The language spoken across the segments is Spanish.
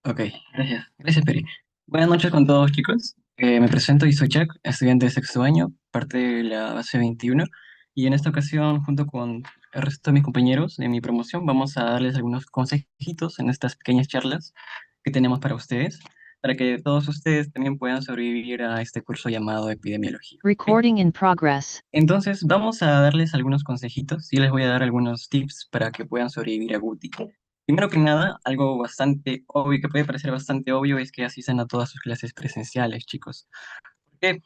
Ok, gracias. Gracias, Peri. Buenas noches con todos, chicos. Me presento y soy Jack, estudiante de sexto año, parte de la base 21. Y en esta ocasión, junto con el resto de mis compañeros de mi promoción, vamos a darles algunos consejitos en estas pequeñas charlas que tenemos para ustedes, para que todos ustedes también puedan sobrevivir a este curso llamado epidemiología. ¿Ok? Recording in progress. Entonces, vamos a darles algunos consejitos y les voy a dar algunos tips para que puedan sobrevivir a Guti. Primero que nada, algo bastante obvio, que puede parecer bastante obvio, es que asistan a todas sus clases presenciales, chicos. Porque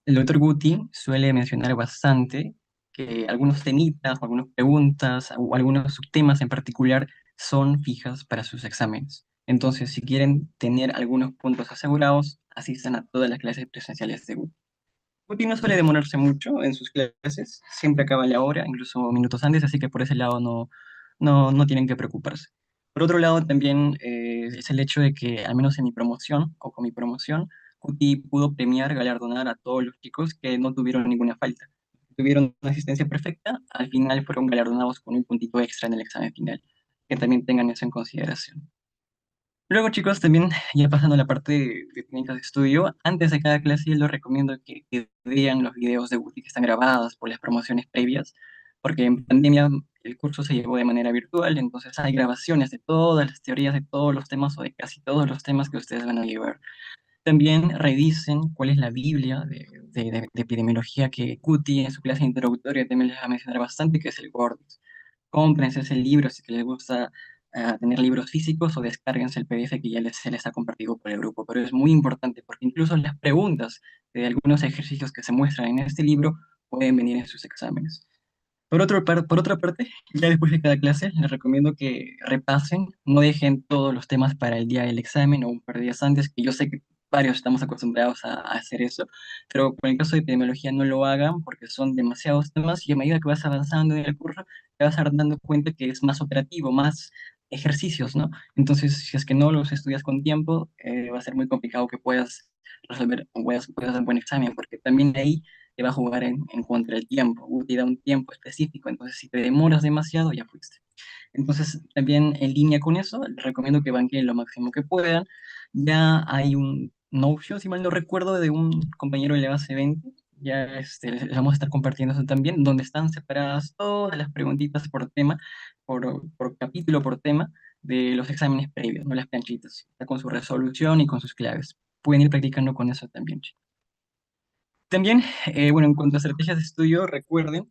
el doctor Guti suele mencionar bastante que algunos temitas, o algunas preguntas, o algunos subtemas en particular son fijas para sus exámenes. Entonces, si quieren tener algunos puntos asegurados, asistan a todas las clases presenciales de Guti. Guti no suele demorarse mucho en sus clases, siempre acaba a la hora, incluso minutos antes, así que por ese lado no tienen que preocuparse. Por otro lado, también es el hecho de que, al menos en mi promoción o con mi promoción, Guti pudo premiar, galardonar a todos los chicos que no tuvieron ninguna falta. Tuvieron una asistencia perfecta, al final fueron galardonados con un puntito extra en el examen final. Que también tengan eso en consideración. Luego, chicos, también ya pasando a la parte de técnicas de estudio, antes de cada clase yo les recomiendo que vean los videos de Guti que están grabados por las promociones previas, porque en pandemia el curso se llevó de manera virtual, entonces hay grabaciones de todas las teorías de todos los temas o de casi todos los temas que ustedes van a llevar. También revisen cuál es la Biblia de epidemiología que Guti en su clase introductoria también les va a mencionar bastante, que es el Gordis. Cómprense ese libro si les gusta tener libros físicos o descárguense el PDF que se les ha compartido por el grupo. Pero es muy importante porque incluso las preguntas de algunos ejercicios que se muestran en este libro pueden venir en sus exámenes. Por otra parte, ya después de cada clase, les recomiendo que repasen, no dejen todos los temas para el día del examen o un par de días antes, que yo sé que varios estamos acostumbrados a hacer eso, pero por el caso de epidemiología no lo hagan porque son demasiados temas y a medida que vas avanzando en el curso, te vas a dar dando cuenta que es más operativo, más ejercicios, ¿no? Entonces, si es que no los estudias con tiempo, va a ser muy complicado que puedas resolver o puedas dar un buen examen, porque también ahí te va a jugar en contra el tiempo. Te da un tiempo específico, entonces si te demoras demasiado, ya fuiste. Entonces, también en línea con eso, les recomiendo que banquen lo máximo que puedan. Ya hay un Notion, si mal no recuerdo, de un compañero de la base 20. Ya les vamos a estar compartiendo eso también, donde están separadas todas las preguntitas por tema, por capítulo, por tema, de los exámenes previos, no las planchitas. Está con su resolución y con sus claves. Pueden ir practicando con eso también, chicos. También, bueno, en cuanto a estrategias de estudio, recuerden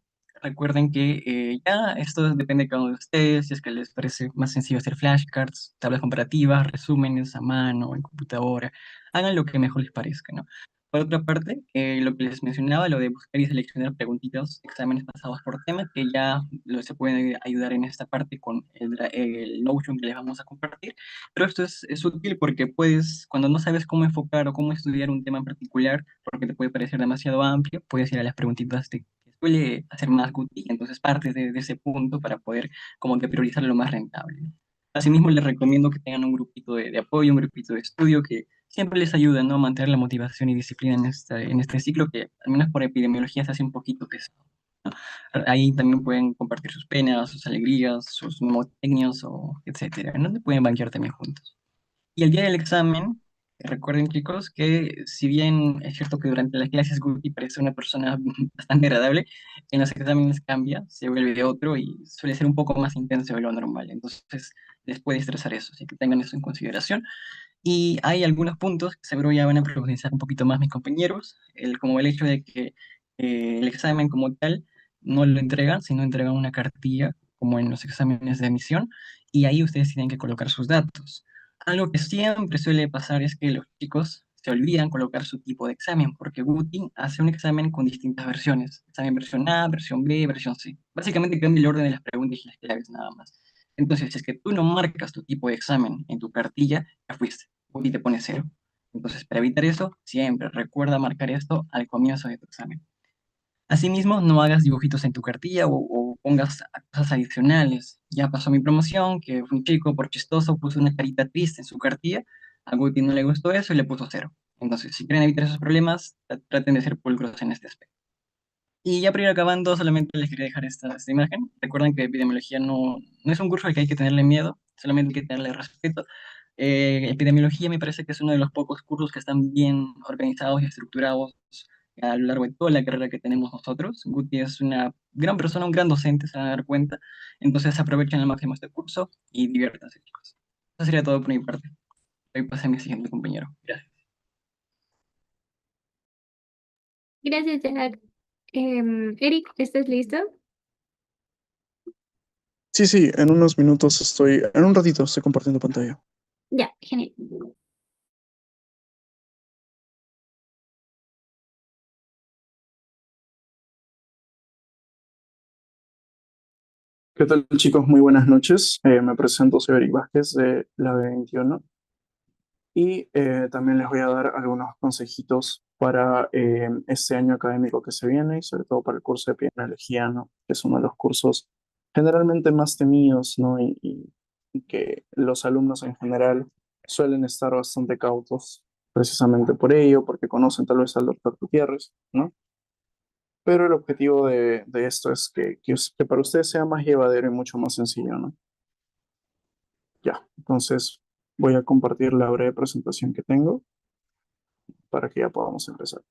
que ya esto depende de cada uno de ustedes, si es que les parece más sencillo hacer flashcards, tablas comparativas, resúmenes a mano, en computadora, hagan lo que mejor les parezca, ¿no? Por otra parte, lo que les mencionaba, lo de buscar y seleccionar preguntitas, exámenes pasados por tema, que ya se pueden ayudar en esta parte con el Notion que les vamos a compartir, pero esto es útil porque puedes, cuando no sabes cómo enfocar o cómo estudiar un tema en particular, porque te puede parecer demasiado amplio, puedes ir a las preguntitas que suele hacer más Guti, entonces partes de ese punto para poder como que priorizar lo más rentable, ¿no? Asimismo, les recomiendo que tengan un grupito de apoyo, un grupito de estudio que siempre les ayuda, ¿no?, a mantener la motivación y disciplina en este ciclo que, al menos por epidemiología, se hace un poquito pesado. Ahí también pueden compartir sus penas, sus alegrías, sus mnemotecnios o etcétera, ¿no? Pueden banquear también juntos. Y el día del examen, recuerden, chicos, que si bien es cierto que durante las clases Guti parece una persona bastante agradable, en los exámenes cambia, se vuelve otro y suele ser un poco más intenso de lo normal. Entonces, les puede estresar eso, así que tengan eso en consideración. Y hay algunos puntos que seguro ya van a profundizar un poquito más mis compañeros, como el hecho de que el examen como tal no lo entregan, sino entregan una cartilla, como en los exámenes de admisión, y ahí ustedes tienen que colocar sus datos. Algo que siempre suele pasar es que los chicos se olvidan colocar su tipo de examen, porque Guti hace un examen con distintas versiones. Examen versión A, versión B, versión C. Básicamente cambia el orden de las preguntas y las claves nada más. Entonces, si es que tú no marcas tu tipo de examen en tu cartilla, ya fuiste y te pone cero. Entonces, para evitar eso, siempre recuerda marcar esto al comienzo de tu examen. Asimismo, no hagas dibujitos en tu cartilla o pongas cosas adicionales. Ya pasó mi promoción, que un chico por chistoso puso una carita triste en su cartilla, a Guti no le gustó eso y le puso cero. Entonces, si quieren evitar esos problemas, traten de ser pulcros en este aspecto. Y ya para ir acabando, solamente les quería dejar esta imagen. Recuerden que epidemiología no es un curso al que hay que tenerle miedo, solamente hay que tenerle respeto. Epidemiología me parece que es uno de los pocos cursos que están bien organizados y estructurados a lo largo de toda la carrera que tenemos nosotros. Guti es una gran persona, un gran docente, se van a dar cuenta. Entonces aprovechen al máximo este curso y diviértanse, chicos. Eso sería todo por mi parte. Hoy pasé a mi siguiente compañero. Gracias. Gracias, Jack. Eric, ¿estás listo? Sí, sí, en unos minutos en un ratito estoy compartiendo pantalla. Ya, genial. ¿Qué tal, chicos? Muy buenas noches. Me presento, soy Eric Vázquez de la B21 y también les voy a dar algunos consejitos para este año académico que se viene y sobre todo para el curso de epidemiología, ¿no? Que es uno de los cursos generalmente más temidos, ¿no? Y que los alumnos en general suelen estar bastante cautos precisamente por ello, porque conocen tal vez al doctor Gutiérrez, ¿no? Pero el objetivo de esto es que para ustedes sea más llevadero y mucho más sencillo, ¿no? Ya, entonces voy a compartir la breve presentación que tengo para que ya podamos empezar.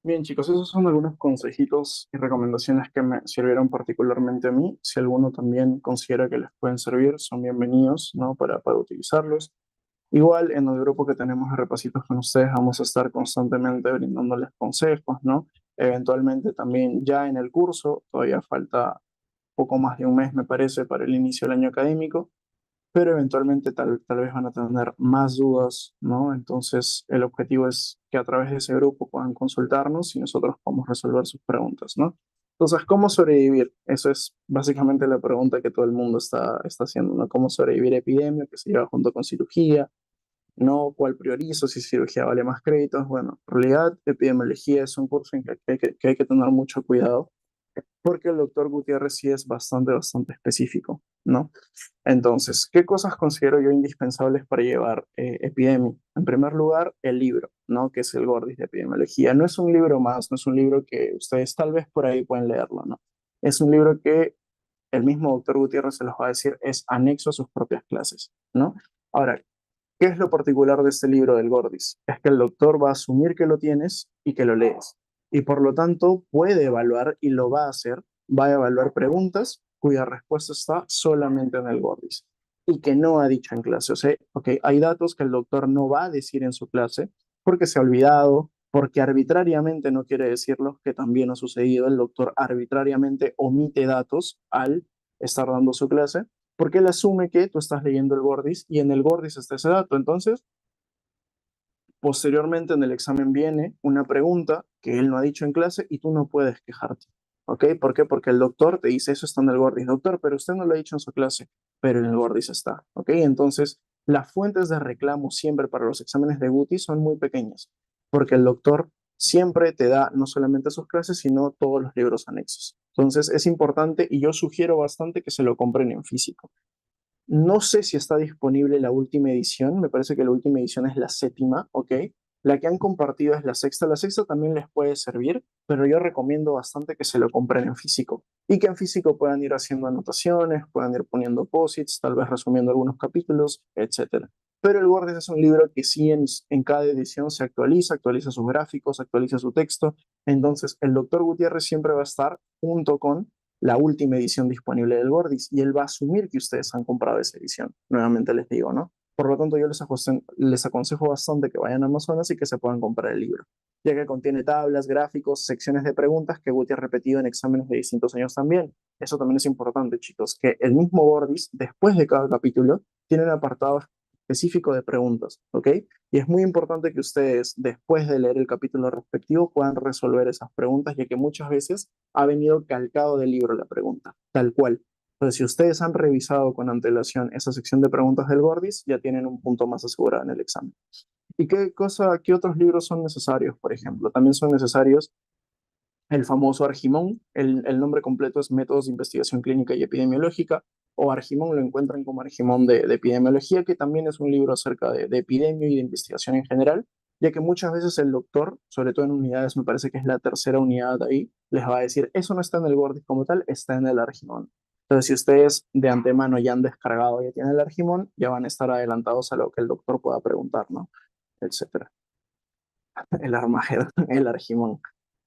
Bien, chicos, esos son algunos consejitos y recomendaciones que me sirvieron particularmente a mí. Si alguno también considera que les pueden servir, son bienvenidos, ¿no? Para utilizarlos. Igual en el grupo que tenemos de repasitos con ustedes vamos a estar constantemente brindándoles consejos, ¿no? Eventualmente también ya en el curso, todavía falta poco más de un mes, me parece, para el inicio del año académico, pero eventualmente tal vez van a tener más dudas, ¿no? Entonces, el objetivo es que a través de ese grupo puedan consultarnos y nosotros podamos resolver sus preguntas, ¿no? Entonces, ¿cómo sobrevivir? Eso es básicamente la pregunta que todo el mundo está haciendo, ¿no? ¿Cómo sobrevivir a epidemia que se lleva junto con cirugía? ¿No? ¿Cuál priorizo? Si cirugía vale más créditos. Bueno, en realidad, epidemiología es un curso en que hay que tener mucho cuidado porque el doctor Gutiérrez sí es bastante específico, ¿no? Entonces, ¿qué cosas considero yo indispensables para llevar epidemia? En primer lugar, el libro, ¿no? Que es el Gordis de epidemiología. No es un libro más, no es un libro que ustedes tal vez por ahí pueden leerlo, ¿no? Es un libro que el mismo doctor Gutiérrez se los va a decir, es anexo a sus propias clases, ¿no? Ahora, ¿qué es lo particular de este libro del Gordis? Es que el doctor va a asumir que lo tienes y que lo lees. Y por lo tanto puede evaluar y lo va a hacer, va a evaluar preguntas cuya respuesta está solamente en el Gordis y que no ha dicho en clase. O sea, okay, hay datos que el doctor no va a decir en su clase porque se ha olvidado, porque arbitrariamente no quiere decirlo, que también ha sucedido. El doctor arbitrariamente omite datos al estar dando su clase porque él asume que tú estás leyendo el Gordis y en el Gordis está ese dato. Entonces, posteriormente en el examen viene una pregunta que él no ha dicho en clase y tú no puedes quejarte. ¿Ok? ¿Por qué? Porque el doctor te dice, eso está en el Gordis. Doctor, pero usted no lo ha dicho en su clase, pero en el Gordis está. ¿Ok? Entonces, las fuentes de reclamo siempre para los exámenes de Guti son muy pequeñas, porque el doctor siempre te da no solamente sus clases, sino todos los libros anexos. Entonces, es importante y yo sugiero bastante que se lo compren en físico. No sé si está disponible la última edición, me parece que la última edición es la séptima, ¿ok? La que han compartido es la sexta también les puede servir, pero yo recomiendo bastante que se lo compren en físico y que en físico puedan ir haciendo anotaciones, puedan ir poniendo posits, tal vez resumiendo algunos capítulos, etcétera. Pero el Word es un libro que sí en cada edición se actualiza sus gráficos, actualiza su texto, entonces el doctor Gutiérrez siempre va a estar junto con la última edición disponible del Gordis y él va a asumir que ustedes han comprado esa edición. Nuevamente les digo, ¿no? Por lo tanto, yo les aconsejo bastante que vayan a Amazonas y que se puedan comprar el libro, ya que contiene tablas, gráficos, secciones de preguntas que Guti ha repetido en exámenes de distintos años también. Eso también es importante, chicos, que el mismo Gordis, después de cada capítulo, tiene un apartado específico de preguntas, ¿ok? Y es muy importante que ustedes, después de leer el capítulo respectivo, puedan resolver esas preguntas, ya que muchas veces ha venido calcado del libro la pregunta, tal cual. Entonces, si ustedes han revisado con antelación esa sección de preguntas del Gordis, ya tienen un punto más asegurado en el examen. ¿Y qué otros libros son necesarios, por ejemplo? También son necesarios el famoso Argimón. El nombre completo es Métodos de Investigación Clínica y Epidemiológica, o Argimón lo encuentran como Argimón de epidemiología, que también es un libro acerca de epidemia y de investigación en general, ya que muchas veces el doctor, sobre todo en unidades, me parece que es la tercera unidad ahí, les va a decir, eso no está en el Gordis como tal, está en el Argimón. Entonces, si ustedes de antemano ya han descargado, ya tienen el Argimón, ya van a estar adelantados a lo que el doctor pueda preguntar, ¿no? Etcétera. El Armagedón, el Argimón.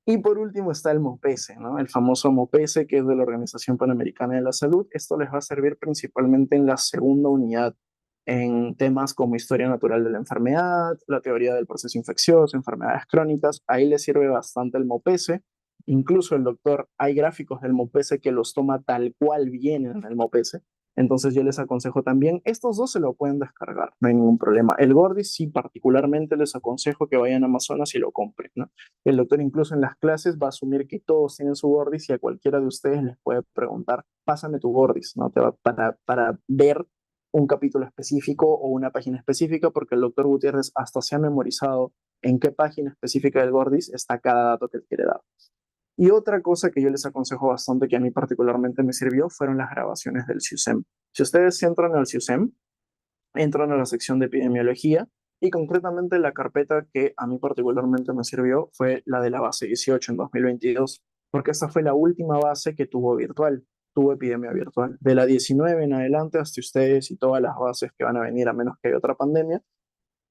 Y por último está el MOPESE, ¿no? El famoso MOPESE, que es de la Organización Panamericana de la Salud. Esto les va a servir principalmente en la segunda unidad, en temas como historia natural de la enfermedad, la teoría del proceso infeccioso, enfermedades crónicas. Ahí les sirve bastante el MOPESE. Incluso el doctor, hay gráficos del MOPESE que los toma tal cual vienen en el MOPESE. Entonces yo les aconsejo también, estos dos se lo pueden descargar, no hay ningún problema. El Gordis sí, particularmente les aconsejo que vayan a Amazonas y lo compren, ¿no? El doctor incluso en las clases va a asumir que todos tienen su Gordis y a cualquiera de ustedes les puede preguntar, pásame tu Gordis, ¿no? Para ver un capítulo específico o una página específica, porque el doctor Gutiérrez hasta se ha memorizado en qué página específica del Gordis está cada dato que él quiere dar. Y otra cosa que yo les aconsejo bastante, que a mí particularmente me sirvió, fueron las grabaciones del SIUSEM. Si ustedes entran al SIUSEM, entran a la sección de epidemiología y concretamente la carpeta que a mí particularmente me sirvió fue la de la base 18 en 2022, porque esta fue la última base que tuvo virtual, tuvo epidemia virtual. De la 19 en adelante, hasta ustedes y todas las bases que van a venir, a menos que haya otra pandemia,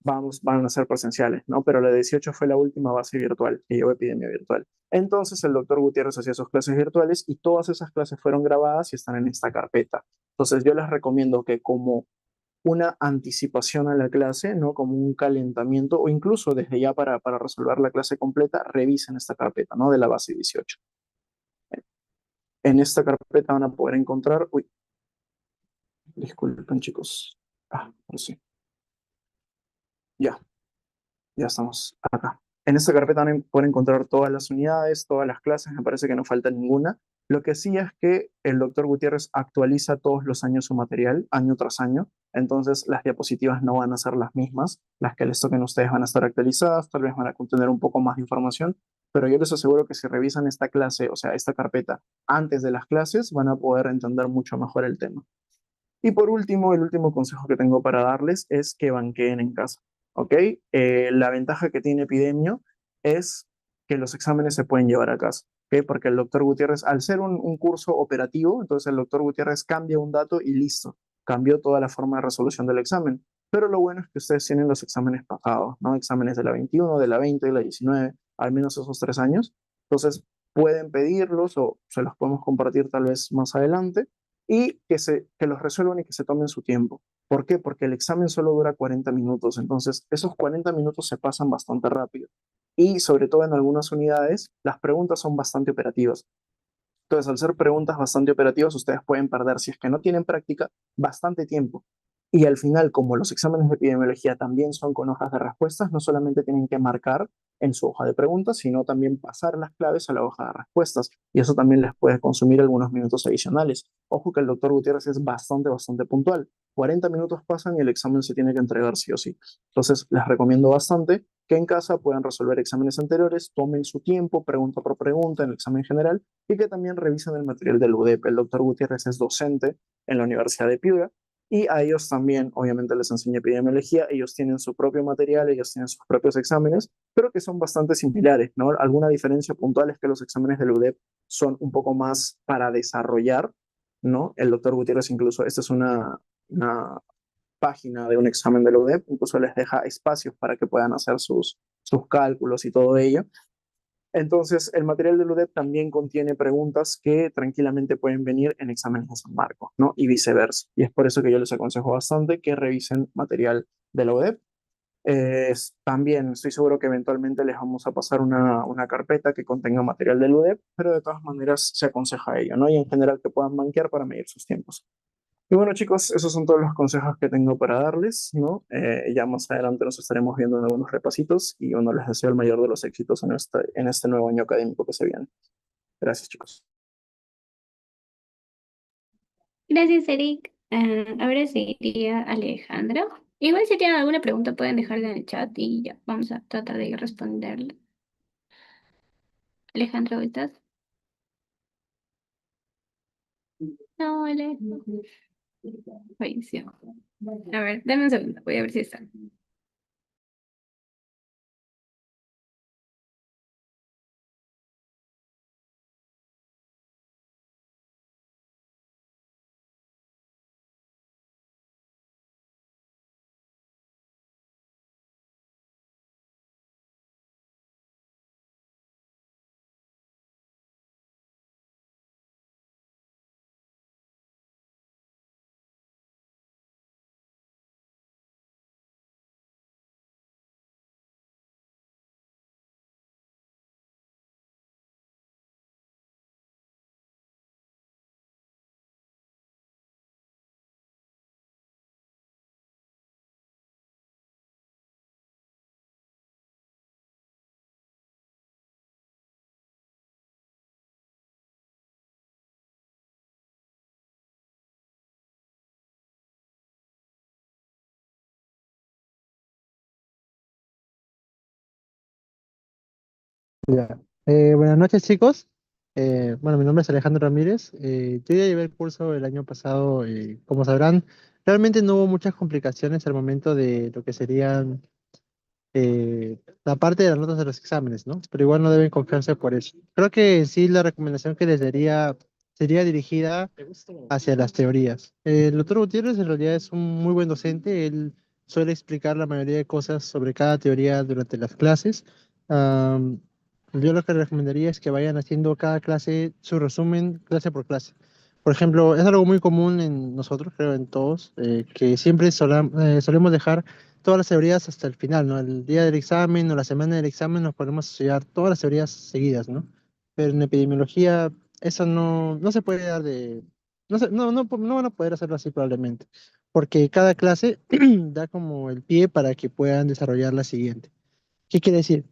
van a ser presenciales, ¿no? Pero la 18 fue la última base virtual que llevó epidemia virtual. Entonces el doctor Gutiérrez hacía sus clases virtuales y todas esas clases fueron grabadas y están en esta carpeta. Entonces yo les recomiendo que como una anticipación a la clase, ¿no? Como un calentamiento o incluso desde ya para resolver la clase completa, revisen esta carpeta, ¿no? De la base 18. En esta carpeta van a poder encontrar, uy, disculpen chicos, por sí, ya, ya estamos acá. En esta carpeta van a poder encontrar todas las unidades, todas las clases, me parece que no falta ninguna. Lo que sí es que el doctor Gutiérrez actualiza todos los años su material, año tras año, entonces las diapositivas no van a ser las mismas, las que les toquen a ustedes van a estar actualizadas, tal vez van a contener un poco más de información, pero yo les aseguro que si revisan esta clase, o sea, esta carpeta antes de las clases, van a poder entender mucho mejor el tema. Y por último, el último consejo que tengo para darles es que banqueen en casa, ¿ok? La ventaja que tiene Epidemio es que los exámenes se pueden llevar a casa, ¿ok? Porque el doctor Gutiérrez, al ser un curso operativo, entonces el doctor Gutiérrez cambia un dato y listo, cambió toda la forma de resolución del examen. Pero lo bueno es que ustedes tienen los exámenes pagados, ¿no? Exámenes de la 21, de la 20, de la 19, al menos esos 3 años. Entonces, pueden pedirlos o se los podemos compartir tal vez más adelante y que los resuelvan y que se tomen su tiempo. ¿Por qué? Porque el examen solo dura 40 minutos, entonces esos 40 minutos se pasan bastante rápido. Y sobre todo en algunas unidades, las preguntas son bastante operativas. Entonces, al ser preguntas bastante operativas, ustedes pueden perder, si es que no tienen práctica, bastante tiempo. Y al final, como los exámenes de epidemiología también son con hojas de respuestas, no solamente tienen que marcar en su hoja de preguntas, sino también pasar las claves a la hoja de respuestas. Y eso también les puede consumir algunos minutos adicionales. Ojo que el doctor Gutiérrez es bastante puntual. 40 minutos pasan y el examen se tiene que entregar sí o sí. Entonces, les recomiendo bastante que en casa puedan resolver exámenes anteriores, tomen su tiempo, pregunta por pregunta en el examen general y que también revisen el material del UDEP. El doctor Gutiérrez es docente en la Universidad de Piura y a ellos también, obviamente, les enseña epidemiología. Ellos tienen su propio material, ellos tienen sus propios exámenes, pero que son bastante similares, ¿no? Alguna diferencia puntual es que los exámenes del UDEP son un poco más para desarrollar, ¿no? El doctor Gutiérrez incluso, esta es una página de un examen de la UDEP, incluso les deja espacios para que puedan hacer sus cálculos y todo ello. Entonces, el material del UDEP también contiene preguntas que tranquilamente pueden venir en exámenes de San Marcos, ¿no? Y viceversa. Y es por eso que yo les aconsejo bastante que revisen material de la UDEP. También estoy seguro que eventualmente les vamos a pasar una carpeta que contenga material del UDEP, pero de todas maneras se aconseja ello, ¿no? Y en general que puedan banquear para medir sus tiempos. Y bueno, chicos, esos son todos los consejos que tengo para darles, ¿no? Ya más adelante nos estaremos viendo en algunos repasitos y bueno, les deseo el mayor de los éxitos en este nuevo año académico que se viene. Gracias, chicos. Gracias, Eric. Ahora seguiría Alejandro. Igual si tienen alguna pregunta pueden dejarla en el chat y ya vamos a tratar de responderla. Alejandro, ¿estás? No, Alejandro. Falleció. A ver, dame un segundo, voy a ver si está. Ya. Buenas noches, chicos. Bueno, mi nombre es Alejandro Ramírez. Yo ya llevé el curso el año pasado. Como sabrán, realmente no hubo muchas complicaciones al momento de lo que serían la parte de las notas de los exámenes, ¿no? Pero igual no deben confiarse por eso. Creo que en sí la recomendación que les daría sería dirigida hacia las teorías. El doctor Gutiérrez en realidad es un muy buen docente. Él suele explicar la mayoría de cosas sobre cada teoría durante las clases. Am, yo lo que les recomendaría es que vayan haciendo cada clase su resumen, clase por clase. Por ejemplo, es algo muy común en nosotros, creo en todos, que siempre solemos dejar todas las teorías hasta el final, ¿no? El día del examen o la semana del examen nos ponemos a estudiar todas las teorías seguidas, ¿no? Pero en epidemiología eso no se puede dar de... No van a poder hacerlo así probablemente, porque cada clase da como el pie para que puedan desarrollar la siguiente. ¿Qué quiere decir?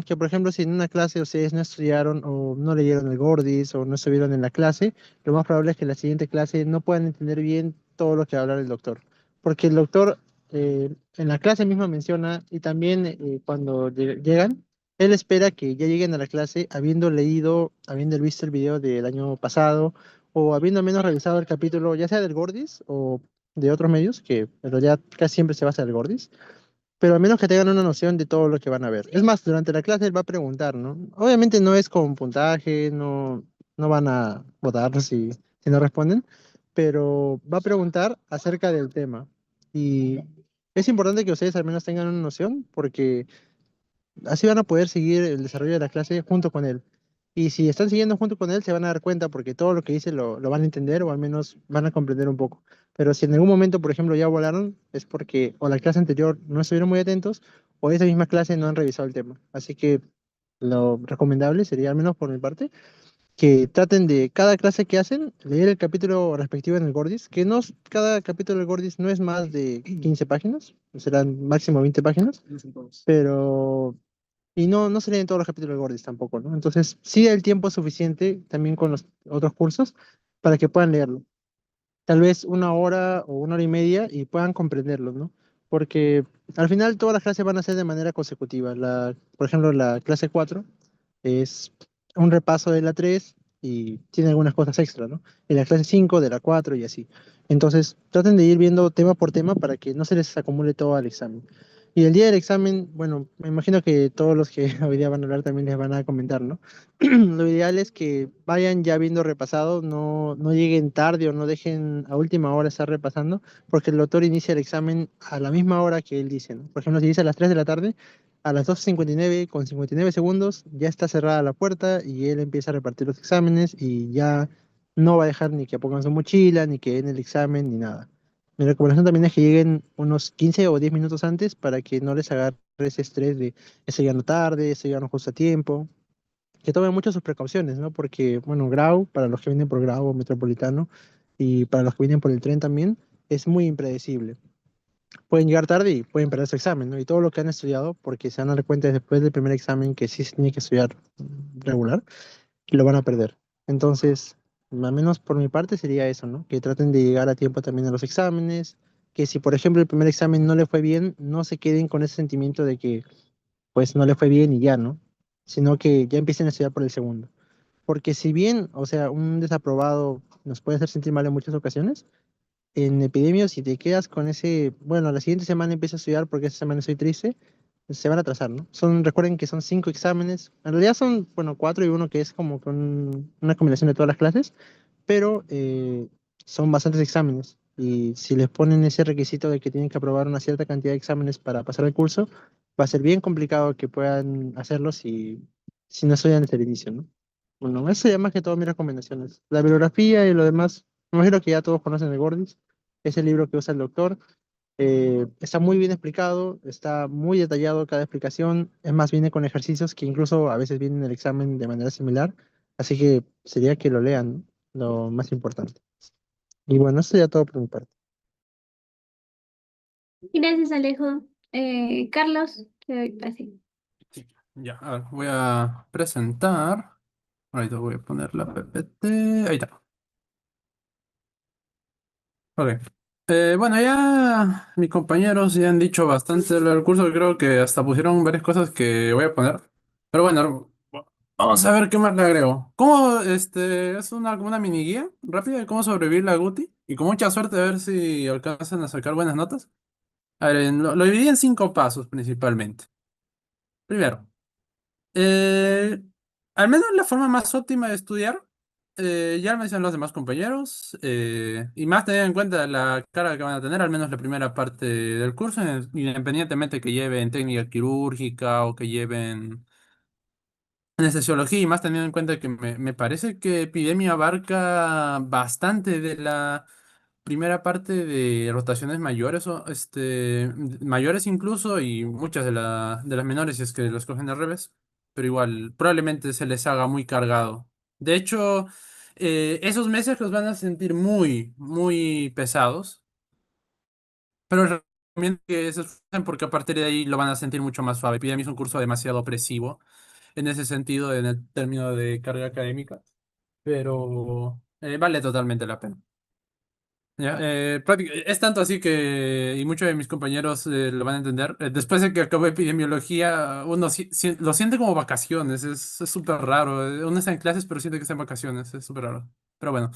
Que, por ejemplo, si en una clase ustedes no estudiaron o no leyeron el Gordis o no estuvieron en la clase, lo más probable es que en la siguiente clase no puedan entender bien todo lo que va a hablar el doctor. Porque el doctor en la clase misma menciona y también cuando llegan, él espera que ya lleguen a la clase habiendo leído, habiendo visto el video del año pasado o habiendo al menos revisado el capítulo, ya sea del Gordis o de otros medios, que en realidad casi siempre se basa en el Gordis, pero al menos que tengan una noción de todo lo que van a ver. Es más, durante la clase él va a preguntar, ¿no? Obviamente no es con puntaje, no van a votar si no responden, pero va a preguntar acerca del tema. Y es importante que ustedes al menos tengan una noción, porque así van a poder seguir el desarrollo de la clase junto con él. Y si están siguiendo junto con él, se van a dar cuenta porque todo lo que dice lo van a entender o al menos van a comprender un poco. Pero si en algún momento, por ejemplo, ya volaron, es porque o la clase anterior no estuvieron muy atentos o esa misma clase no han revisado el tema. Así que lo recomendable sería, al menos por mi parte, que traten de cada clase que hacen, leer el capítulo respectivo en el Gordis, que no, cada capítulo del Gordis no es más de 15 páginas, serán máximo 20 páginas, pero y no se leen todos los capítulos de Gordis tampoco, ¿no? Entonces, sí el tiempo es suficiente también con los otros cursos para que puedan leerlo. Tal vez una hora o una hora y media y puedan comprenderlo, ¿no? Porque al final todas las clases van a ser de manera consecutiva. Por ejemplo, la clase 4 es un repaso de la 3 y tiene algunas cosas extra, ¿no? Y la clase 5 de la 4 y así. Entonces, traten de ir viendo tema por tema para que no se les acumule todo al examen. Y el día del examen, bueno, me imagino que todos los que hoy día van a hablar también les van a comentar, ¿no? Lo ideal es que vayan ya viendo repasado, no lleguen tarde o no dejen a última hora estar repasando, porque el doctor inicia el examen a la misma hora que él dice, ¿no? Por ejemplo, si dice a las 3 de la tarde, a las 2:59 con 59 segundos ya está cerrada la puerta y él empieza a repartir los exámenes y ya no va a dejar ni que pongan su mochila, ni que den el examen, ni nada. Mi recomendación también es que lleguen unos 15 o 10 minutos antes para que no les agarre ese estrés de estoy llegando tarde, estoy llegando justo a tiempo. Que tomen mucho sus precauciones, ¿no? Porque, bueno, Grau, para los que vienen por Grau o Metropolitano, y para los que vienen por el tren también, es muy impredecible. Pueden llegar tarde y pueden perder su examen, ¿no? Y todo lo que han estudiado, porque se van a dar cuenta después del primer examen que sí se tiene que estudiar regular, y lo van a perder. Entonces, al menos por mi parte sería eso, ¿no? Que traten de llegar a tiempo también a los exámenes, que si por ejemplo el primer examen no le fue bien, no se queden con ese sentimiento de que pues no le fue bien y ya, ¿no? Sino que ya empiecen a estudiar por el segundo. Porque si bien, o sea, un desaprobado nos puede hacer sentir mal en muchas ocasiones, en epidemios, si te quedas con ese, bueno, la siguiente semana empiezo a estudiar porque esta semana estoy triste, se van a atrasar, ¿no? Recuerden que son 5 exámenes, en realidad son, bueno, cuatro y uno que es como que una combinación de todas las clases, pero son bastantes exámenes. Y si les ponen ese requisito de que tienen que aprobar una cierta cantidad de exámenes para pasar el curso, va a ser bien complicado que puedan hacerlo si no estudian desde el inicio, ¿no? Bueno, eso sería más que todo mis recomendaciones. La bibliografía y lo demás, me imagino que ya todos conocen el Gordis, es el libro que usa el doctor. Está muy bien explicado, está muy detallado cada explicación, es más, viene con ejercicios que incluso a veces vienen en el examen de manera similar, así que sería que lo lean, ¿no? Lo más importante. Y bueno, eso sería todo por mi parte. Gracias, Alejo. Carlos, te doy pase. Sí, ya, a ver, voy a presentar. Ahorita voy a poner la PPT. Ahí está. Ok. Bueno, ya mis compañeros ya han dicho bastante del curso. Creo que hasta pusieron varias cosas que voy a poner. Pero bueno, Vamos a ver qué más le agrego. ¿Cómo, es como una mini guía rápida de cómo sobrevivir la GUTI? Y con mucha suerte a ver si alcanzan a sacar buenas notas. A ver, lo dividí en 5 pasos principalmente. Primero, Eh, al menos la forma más óptima de estudiar, ya lo mencionan los demás compañeros, y más teniendo en cuenta la carga que van a tener, al menos la primera parte del curso, independientemente que lleven técnica quirúrgica o que lleven anestesiología, y más teniendo en cuenta que me parece que epidemia abarca bastante de la primera parte de rotaciones mayores, o mayores incluso, y muchas de las menores si es que los cogen al revés, pero igual probablemente se les haga muy cargado. De hecho, esos meses los van a sentir muy, muy pesados, pero les recomiendo que se esfuercen porque a partir de ahí lo van a sentir mucho más suave. Epidemia es un curso demasiado opresivo en ese sentido, en el término de carga académica, pero vale totalmente la pena. Ya, es tanto así que, y muchos de mis compañeros lo van a entender, después de que acabó epidemiología, uno lo siente como vacaciones, es súper raro. Uno está en clases, pero siente que está en vacaciones, es súper raro. Pero bueno.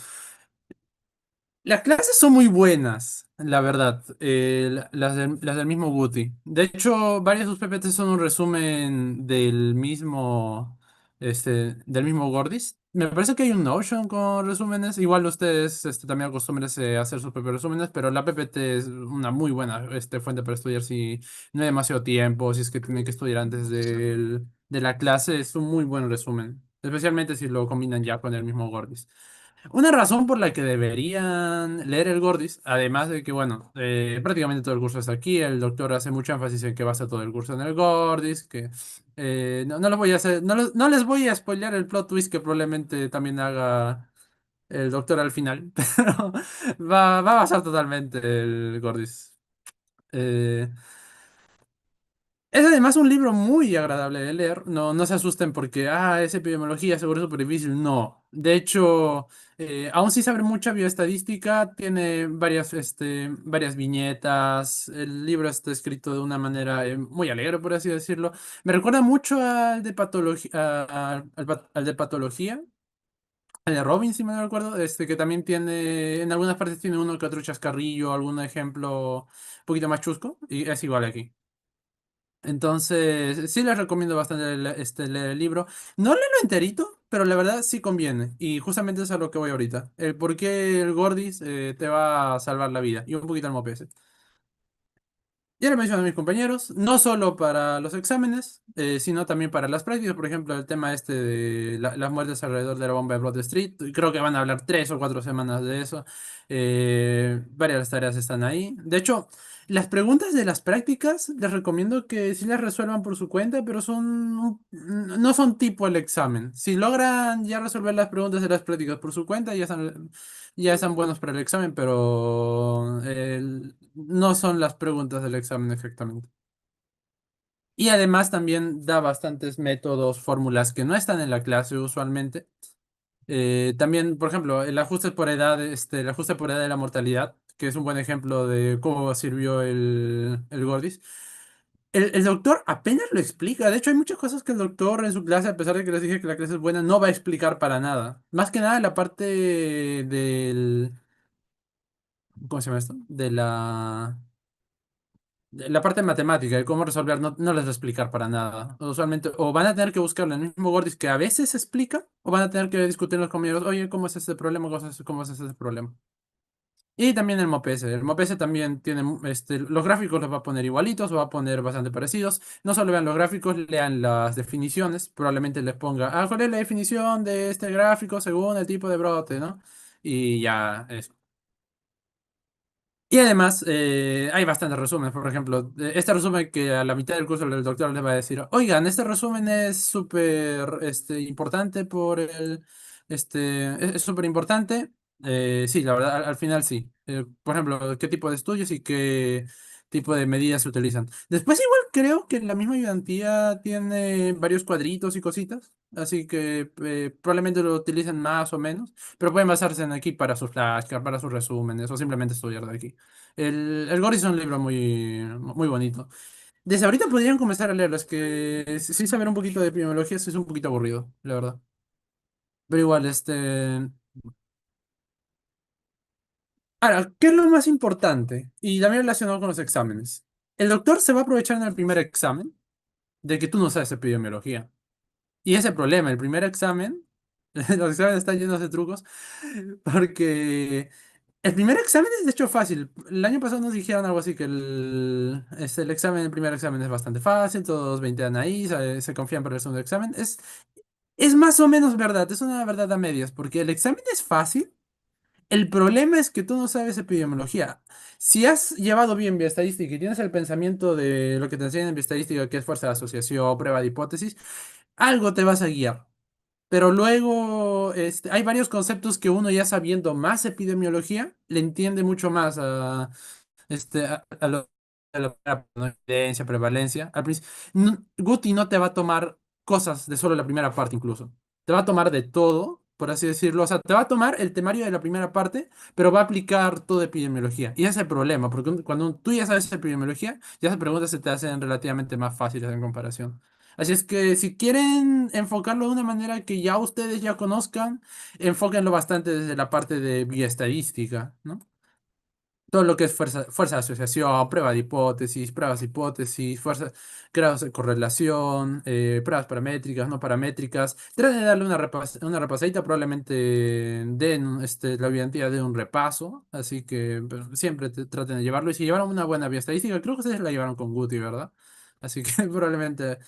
Las clases son muy buenas, la verdad, las del mismo Guti. De hecho, varios de sus PPT son un resumen del mismo Gordis. Me parece que hay un Notion con resúmenes. Igual ustedes también acostúmbrense a hacer sus propios resúmenes, pero la PPT es una muy buena fuente para estudiar si no hay demasiado tiempo, si es que tienen que estudiar antes de la clase. Es un muy buen resumen, especialmente si lo combinan ya con el mismo Gordis. Una razón por la que deberían leer el Gordis, además de que, bueno, prácticamente todo el curso está aquí, el doctor hace mucho énfasis en que basa todo el curso en el Gordis, que no les voy a hacer, no les voy a spoilear el plot twist que probablemente también haga el doctor al final, pero va a basar totalmente el Gordis. Eh, es además un libro muy agradable de leer. No, no se asusten porque, es epidemiología, seguro es súper difícil. No. De hecho, aún sí sabe mucha bioestadística, tiene varias viñetas. El libro está escrito de una manera muy alegre, por así decirlo. Me recuerda mucho al de patología, al de patología, al de Robin, si me no recuerdo, que también tiene, en algunas partes tiene uno que otro chascarrillo, algún ejemplo un poquito más chusco, y es igual aquí. Entonces, sí les recomiendo bastante leer el libro. No leerlo enterito, pero la verdad sí conviene. Y justamente es a lo que voy ahorita. El por qué el Gordis te va a salvar la vida. Y un poquito el Mopese. Ya lo mencioné a mis compañeros, no solo para los exámenes, sino también para las prácticas. Por ejemplo, el tema de las muertes alrededor de la bomba de Broad Street. Creo que van a hablar 3 o 4 semanas de eso. Varias de las tareas están ahí. De hecho, las preguntas de las prácticas les recomiendo que sí las resuelvan por su cuenta, pero no son tipo el examen. Si logran ya resolver las preguntas de las prácticas por su cuenta, ya están buenos para el examen, pero no son las preguntas del examen exactamente. Y además también da bastantes métodos, fórmulas que no están en la clase usualmente. También, por ejemplo, el ajuste por edad de la mortalidad, que es un buen ejemplo de cómo sirvió el Gordis. El doctor apenas lo explica. De hecho, hay muchas cosas que el doctor en su clase, a pesar de que les dije que la clase es buena, no va a explicar para nada. Más que nada la parte del ¿cómo se llama esto? De la parte matemática, de cómo resolver, no les va a explicar para nada. Usualmente, o van a tener que buscarlo en el mismo Gordis que a veces explica, o van a tener que discutir los compañeros, oye, ¿cómo es este problema? ¿Cómo es este problema? Y también el MOPS. El MOPS también tiene, los gráficos los va a poner igualitos, va a poner bastante parecidos. No solo vean los gráficos, lean las definiciones. Probablemente les ponga, ¿cuál es la definición de este gráfico según el tipo de brote, ¿no? Y ya, y además, hay bastantes resúmenes. Por ejemplo, este resumen que a la mitad del curso el doctor les va a decir, oigan, este resumen es súper importante es súper importante. Sí, la verdad, al final sí. Por ejemplo, qué tipo de estudios y qué tipo de medidas se utilizan. Después igual creo que la misma ayudantía tiene varios cuadritos y cositas, así que probablemente lo utilicen más o menos, pero pueden basarse en aquí para sus flashcards, para sus resúmenes o simplemente estudiar de aquí. El Gori es un libro muy, muy bonito. Desde ahorita podrían comenzar a leerlo, es que sí saber un poquito de epidemiología sí es un poquito aburrido, la verdad. Pero igual, Ahora, ¿qué es lo más importante? Y también relacionado con los exámenes. El doctor se va a aprovechar en el primer examen de que tú no sabes epidemiología. Y ese problema, el primer examen, los exámenes están llenos de trucos, porque el primer examen es de hecho fácil. El año pasado nos dijeron algo así que el primer examen es bastante fácil, todos 20 ahí, se confían para el segundo examen. Es más o menos verdad, es una verdad a medias, porque el examen es fácil. El problema es que tú no sabes epidemiología. Si has llevado bien bioestadística y tienes el pensamiento de lo que te enseñan en bioestadística, que es fuerza de asociación, prueba de hipótesis, algo te vas a guiar. Pero luego hay varios conceptos que uno ya sabiendo más epidemiología le entiende mucho más a la ¿no? Evidencia, prevalencia. Guti no te va a tomar cosas de solo la primera parte incluso. Te va a tomar de todo, por así decirlo. O sea, te va a tomar el temario de la primera parte, pero va a aplicar toda epidemiología. Y ese es el problema, porque cuando tú ya sabes epidemiología, ya esas preguntas se te hacen relativamente más fáciles en comparación. Así es que si quieren enfocarlo de una manera que ya ustedes ya conozcan, enfóquenlo bastante desde la parte de bioestadística, ¿no? Todo lo que es fuerza de asociación, pruebas de hipótesis, grados de correlación, pruebas paramétricas, no paramétricas. Traten de darle una repasadita, probablemente den la evidencia de un repaso, así que pero siempre traten de llevarlo. Y si llevaron una buena vía estadística, creo que ustedes la llevaron con Guti, ¿verdad? Así que probablemente,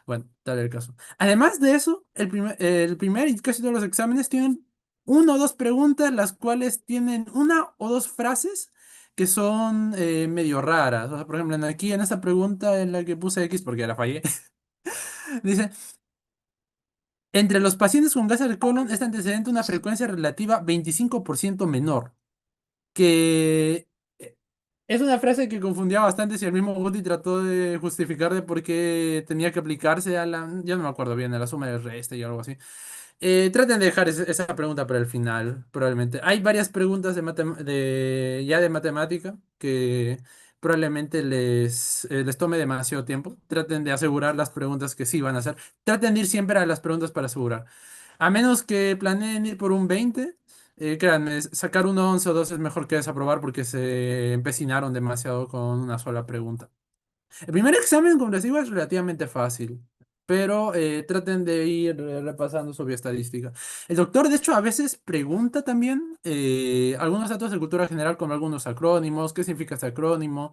bueno, tal el caso. Además de eso, el primer y casi todos los exámenes tienen una o dos preguntas, las cuales tienen una o dos frases que son medio raras. O sea, por ejemplo, aquí en esta pregunta en la que puse X porque ya la fallé, dice, entre los pacientes con cáncer de colon, este antecedente una frecuencia relativa 25% menor, que es una frase que confundía bastante si el mismo Guti trató de justificar de por qué tenía que aplicarse ya no me acuerdo bien, a la suma de resta y algo así. Traten de dejar esa pregunta para el final, probablemente. Hay varias preguntas ya de matemática que probablemente les tome demasiado tiempo. Traten de asegurar las preguntas que sí van a hacer. Traten de ir siempre a las preguntas para asegurar. A menos que planeen ir por un 20, créanme, sacar un 11 o 12 es mejor que desaprobar porque se empecinaron demasiado con una sola pregunta. El primer examen, como les digo, es relativamente fácil, pero traten de ir repasando su estadística. El doctor, de hecho, a veces pregunta también algunos datos de cultura general, como algunos acrónimos, qué significa este acrónimo,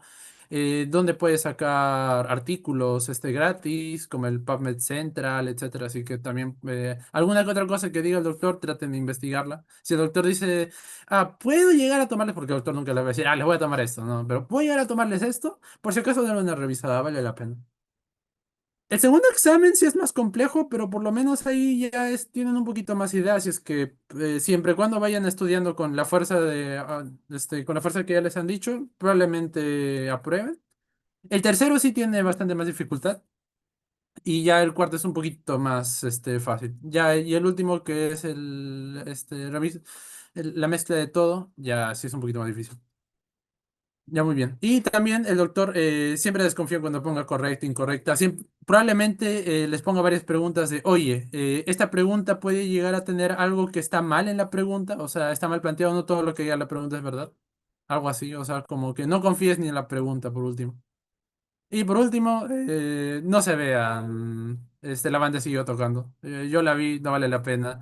dónde puede sacar artículos gratis, como el PubMed Central, etcétera. Así que también alguna que otra cosa que diga el doctor, traten de investigarla. Si el doctor dice, puedo llegar a tomarles, porque el doctor nunca le va a decir, les voy a tomar esto, ¿no? Pero puedo llegar a tomarles esto. Por si acaso darle una revisada, vale la pena. El segundo examen sí es más complejo, pero por lo menos ahí ya tienen un poquito más ideas, y es que siempre y cuando vayan estudiando con la fuerza con la fuerza que ya les han dicho, probablemente aprueben. El tercero sí tiene bastante más dificultad y ya el cuarto es un poquito más fácil. Ya, y el último que es la mezcla de todo, ya sí es un poquito más difícil. Ya muy bien. Y también el doctor siempre desconfía cuando ponga correcta, incorrecta. Probablemente les ponga varias preguntas de, oye, esta pregunta puede llegar a tener algo que está mal en la pregunta, o sea, está mal planteado, no todo lo que diga la pregunta es verdad. Algo así, o sea, como que no confíes ni en la pregunta, por último. Y por último, no se vean la banda siguió tocando. Yo la vi, no vale la pena.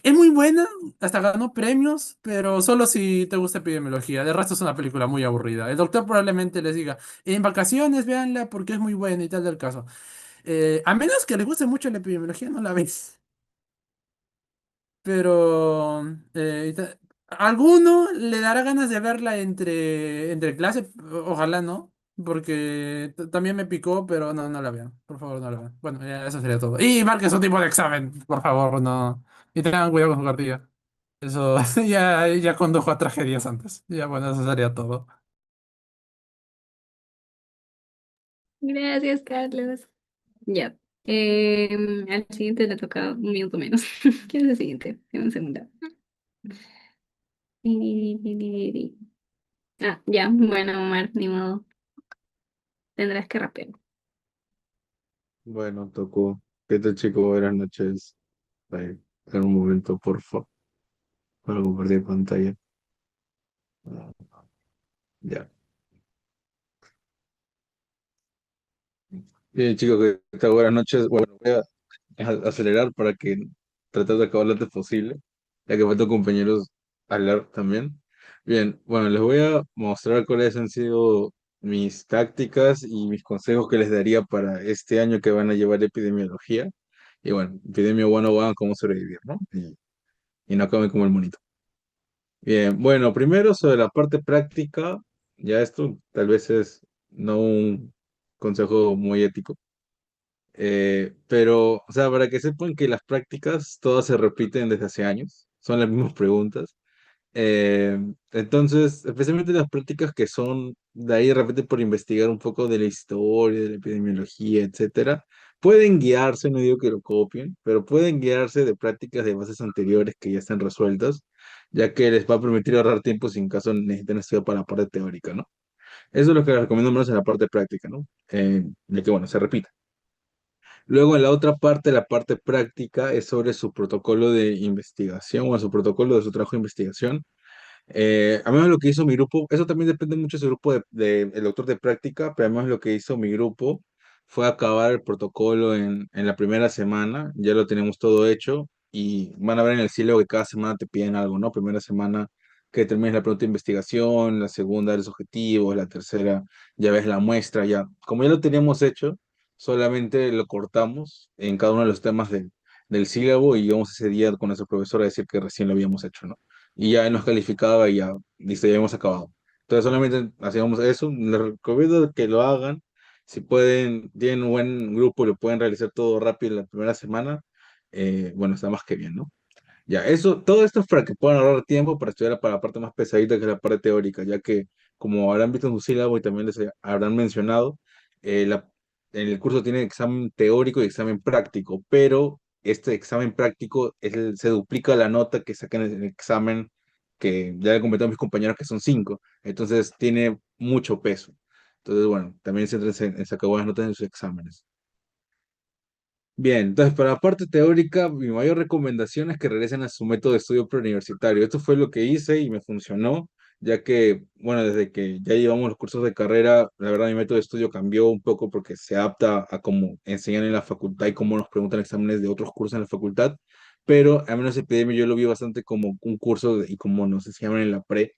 Es muy buena, hasta ganó premios, pero solo si te gusta epidemiología. De resto es una película muy aburrida. El doctor probablemente les diga, en vacaciones véanla porque es muy buena y tal del caso. A menos que les guste mucho la epidemiología, no la ves. Pero a alguno le dará ganas de verla entre clase, ojalá no, porque también me picó, pero no, no la vean, por favor, no la vean. Bueno, ya eso sería todo. Y marquen su tipo de examen, por favor, no. Y tengan cuidado con su cartilla. Eso ya condujo a tragedias antes. Ya, bueno, eso sería todo. Gracias, Carlos. Ya. Al siguiente le toca un minuto menos. ¿Quién es el siguiente? En un segundo. Ya. Bueno, Omar, ni modo. Tendrás que rapear. Bueno, tocó. ¿Qué tal, chico? Buenas noches. Ahí, en un momento, por favor, para compartir pantalla. Ah, ya. Bien, chicos, ¿qué tal? Buenas noches. Bueno, voy a acelerar para que tratar de acabar lo antes posible, ya que faltan compañeros a hablar también. Bien, bueno, les voy a mostrar cuáles han sido mis tácticas y mis consejos que les daría para este año que van a llevar epidemiología. Y bueno, epidemia 101, cómo sobrevivir, ¿no? Y no acaben como el monito. Bien, bueno, primero sobre la parte práctica, ya esto tal vez es no un consejo muy ético, pero, o sea, para que sepan que las prácticas todas se repiten desde hace años, son las mismas preguntas. Eh, entonces, especialmente las prácticas que son de ahí de repente por investigar un poco de la historia, de la epidemiología, etcétera, pueden guiarse, no digo que lo copien, pero pueden guiarse de prácticas de bases anteriores que ya están resueltas, ya que les va a permitir ahorrar tiempo sin caso necesiten estudiar para la parte teórica, ¿no? Eso es lo que les recomiendo menos en la parte práctica, ¿no? Ya que, bueno, se repite. Luego, en la otra parte, la parte práctica, es sobre su protocolo de investigación o su protocolo de su trabajo de investigación. A menos lo que hizo mi grupo, eso también depende mucho de su grupo el doctor de práctica, pero además lo que hizo mi grupo fue acabar el protocolo en la primera semana, ya lo tenemos todo hecho y van a ver en el cielo que cada semana te piden algo, ¿no? Primera semana que termines la pregunta de investigación, la segunda los objetivos, la tercera ya ves la muestra, ya. Como ya lo teníamos hecho, solamente lo cortamos en cada uno de los temas del sílabo y íbamos ese día con nuestro profesor a decir que recién lo habíamos hecho, ¿no? Y ya nos calificaba y ya, listo, ya hemos acabado. Entonces solamente hacíamos eso, les recomiendo que lo hagan, si pueden, tienen un buen grupo y lo pueden realizar todo rápido en la primera semana, bueno, está más que bien, ¿no? Ya, eso, todo esto es para que puedan ahorrar tiempo para estudiar para la parte más pesadita que es la parte teórica, ya que como habrán visto en su sílabo y también les habrán mencionado, el curso tiene examen teórico y examen práctico, pero este examen práctico se duplica la nota que sacan en el examen que ya le comenté a mis compañeros que son 5, entonces tiene mucho peso. Entonces, bueno, también se en sacar buenas notas en sus exámenes. Bien, entonces para la parte teórica, mi mayor recomendación es que regresen a su método de estudio preuniversitario. Esto fue lo que hice y me funcionó, ya que, bueno, desde que ya llevamos los cursos de carrera, la verdad mi método de estudio cambió un poco porque se adapta a cómo enseñan en la facultad y cómo nos preguntan exámenes de otros cursos en la facultad, pero al menos epidemia yo lo vi bastante como un curso y como nos enseñaban en la pre,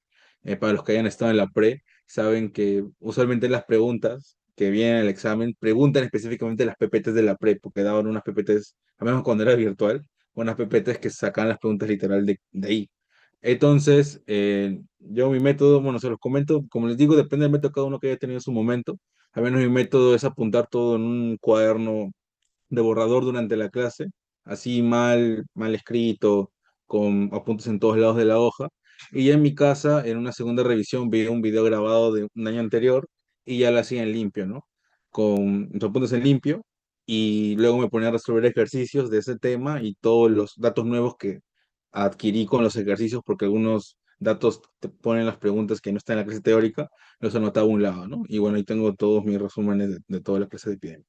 para los que hayan estado en la pre, saben que usualmente las preguntas que vienen al examen preguntan específicamente las PPTs de la pre, porque daban unas PPTs, a menos cuando era virtual, unas PPTs que sacan las preguntas literal de ahí. Entonces, yo mi método, bueno, se los comento, como les digo, depende del método de cada uno que haya tenido en su momento. Al menos mi método es apuntar todo en un cuaderno de borrador durante la clase, así mal escrito, con apuntes en todos lados de la hoja. Y ya en mi casa, en una segunda revisión, vi un video grabado de un año anterior y ya lo hacía en limpio, ¿no? Con los apuntes en limpio y luego me ponía a resolver ejercicios de ese tema y todos los datos nuevos que adquirí con los ejercicios, porque algunos datos te ponen las preguntas que no están en la clase teórica, los anotaba a un lado, ¿no? Y bueno, ahí tengo todos mis resúmenes de toda la clase de epidemia.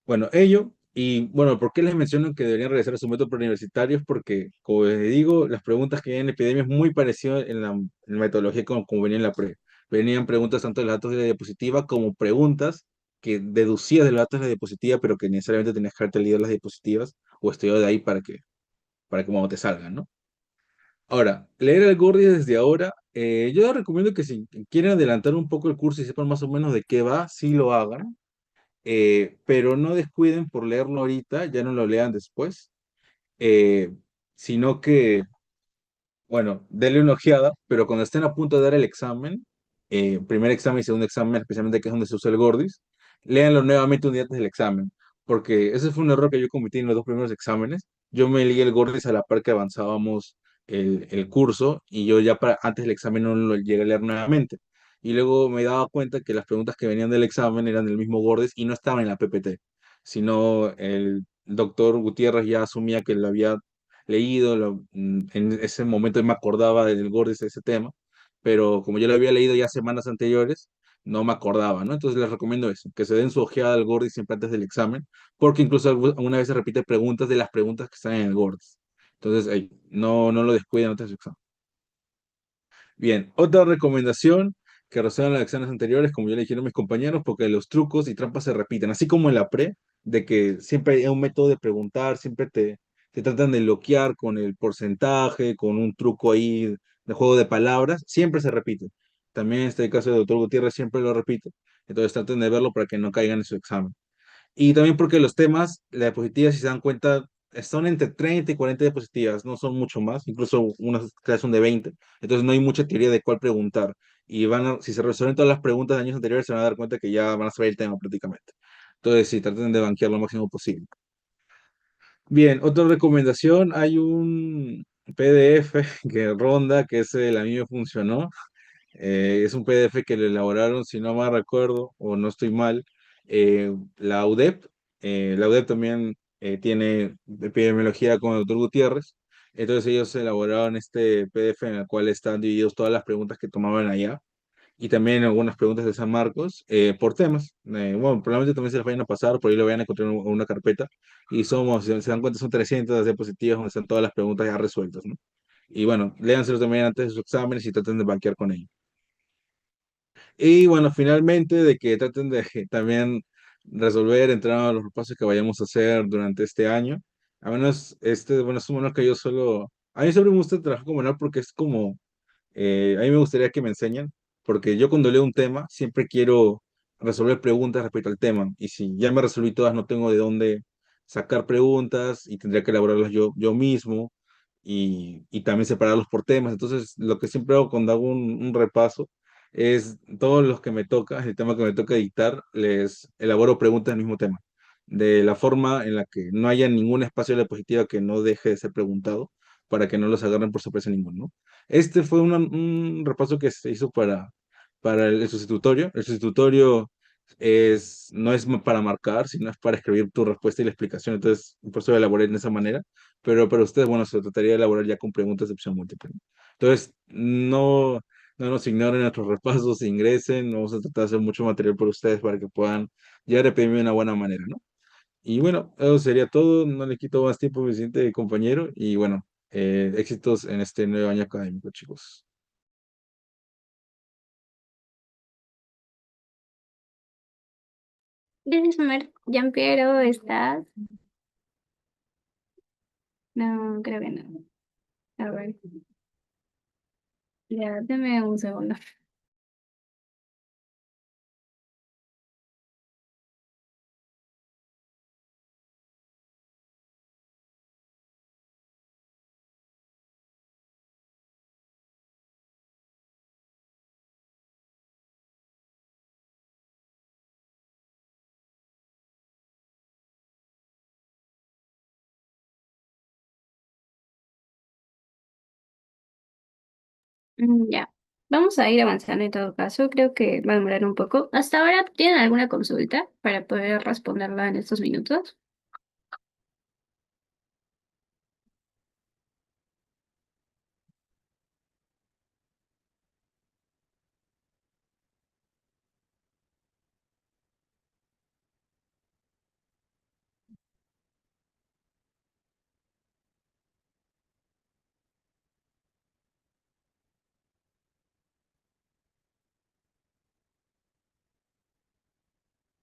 Bueno, ello, y bueno, ¿por qué les menciono que deberían realizar su método preuniversitario? Es porque, como les digo, las preguntas que vienen en epidemia es muy parecido en la metodología como venía en la pre. Venían preguntas tanto de los datos de la diapositiva como preguntas que deducías de los datos de la diapositiva, pero que necesariamente tenías que haberte leído las diapositivas o estudiado de ahí para que cuando te salgan, ¿no? Ahora, leer el Gordy desde ahora, yo recomiendo que si quieren adelantar un poco el curso y sepan más o menos de qué va, sí lo hagan, pero no descuiden por leerlo ahorita, ya no lo lean después, eh, sino que, bueno, denle una ojeada, pero cuando estén a punto de dar el examen, primer examen y segundo examen, especialmente que es donde se usa el Gordis, léanlo nuevamente un día antes del examen, porque ese fue un error que yo cometí en los dos primeros exámenes. Yo me leí el Gordis a la par que avanzábamos el curso y yo ya antes del examen no lo llegué a leer nuevamente. Y luego me daba cuenta que las preguntas que venían del examen eran del mismo Gordis y no estaban en la PPT, sino el doctor Gutiérrez ya asumía que lo había leído, en ese momento me acordaba del Gordis de ese tema, pero como yo lo había leído ya semanas anteriores, no me acordaba, ¿no? Entonces les recomiendo eso, que se den su ojeada al Gordis siempre antes del examen, porque incluso alguna vez se repite preguntas de las preguntas que están en el Gordis. Entonces, no lo descuiden antes del examen. Bien, otra recomendación que resuelvan las lecciones anteriores, como ya le dijeron mis compañeros, porque los trucos y trampas se repiten, así como en la pre, de que siempre hay un método de preguntar, siempre te tratan de bloquear con el porcentaje, con un truco ahí de juego de palabras, siempre se repite. También en este caso de doctor Gutiérrez siempre lo repite, entonces traten de verlo para que no caigan en su examen. Y también porque los temas, la diapositiva, si se dan cuenta, son entre 30 y 40 diapositivas, no son mucho más, incluso unas clases son de 20, entonces no hay mucha teoría de cuál preguntar. Y si se resuelven todas las preguntas de años anteriores, se van a dar cuenta que ya van a saber el tema prácticamente. Entonces, sí, traten de banquear lo máximo posible. Bien, otra recomendación, hay un PDF que ronda, que es el a mí me funcionó. Es un PDF que le elaboraron, si no mal recuerdo o no estoy mal, la UDEP. La UDEP también tiene epidemiología con el doctor Gutiérrez. Entonces ellos elaboraron este PDF en el cual están divididos todas las preguntas que tomaban allá y también algunas preguntas de San Marcos por temas. Bueno, probablemente también se las vayan a pasar, por ahí lo vayan a encontrar en una carpeta. Y si se dan cuenta, son 300 diapositivas donde están todas las preguntas ya resueltas, ¿no? Y bueno, léanselo también antes de sus exámenes y traten de banquear con ellos. Y bueno, finalmente de que traten de también resolver, entrar a los repasos que vayamos a hacer durante este año. A menos, bueno, es un menor que yo solo... A mí siempre me gusta trabajar con menor porque es como... a mí me gustaría que me enseñen, porque yo cuando leo un tema siempre quiero resolver preguntas respecto al tema. Y si ya me resolví todas, no tengo de dónde sacar preguntas y tendría que elaborarlas yo mismo y también separarlos por temas. Entonces, lo que siempre hago cuando hago un repaso es todos los que me toca, el tema que me toca editar, les elaboro preguntas del mismo tema, de la forma en la que no haya ningún espacio de la diapositiva que no deje de ser preguntado, para que no los agarren por sorpresa ninguno, ¿no? Este fue un repaso que se hizo para el sustitutorio. El sustitutorio no es para marcar, sino es para escribir tu respuesta y la explicación. Entonces, por eso lo elaboré de esa manera. Pero para ustedes, bueno, se trataría de elaborar ya con preguntas de opción múltiple, ¿no? Entonces, no nos ignoren nuestros repasos, ingresen. Vamos a tratar de hacer mucho material por ustedes para que puedan llegar a pedirme de una buena manera, ¿no? Y bueno, eso sería todo. No le quito más tiempo a mi siguiente compañero. Y bueno, éxitos en este nuevo año académico, chicos. Gracias, Omar. Jean-Pierre, ¿estás? No, creo que no. A ver, ya, dame un segundo. Ya, vamos a ir avanzando en todo caso. Creo que va a demorar un poco. ¿Hasta ahora tienen alguna consulta para poder responderla en estos minutos?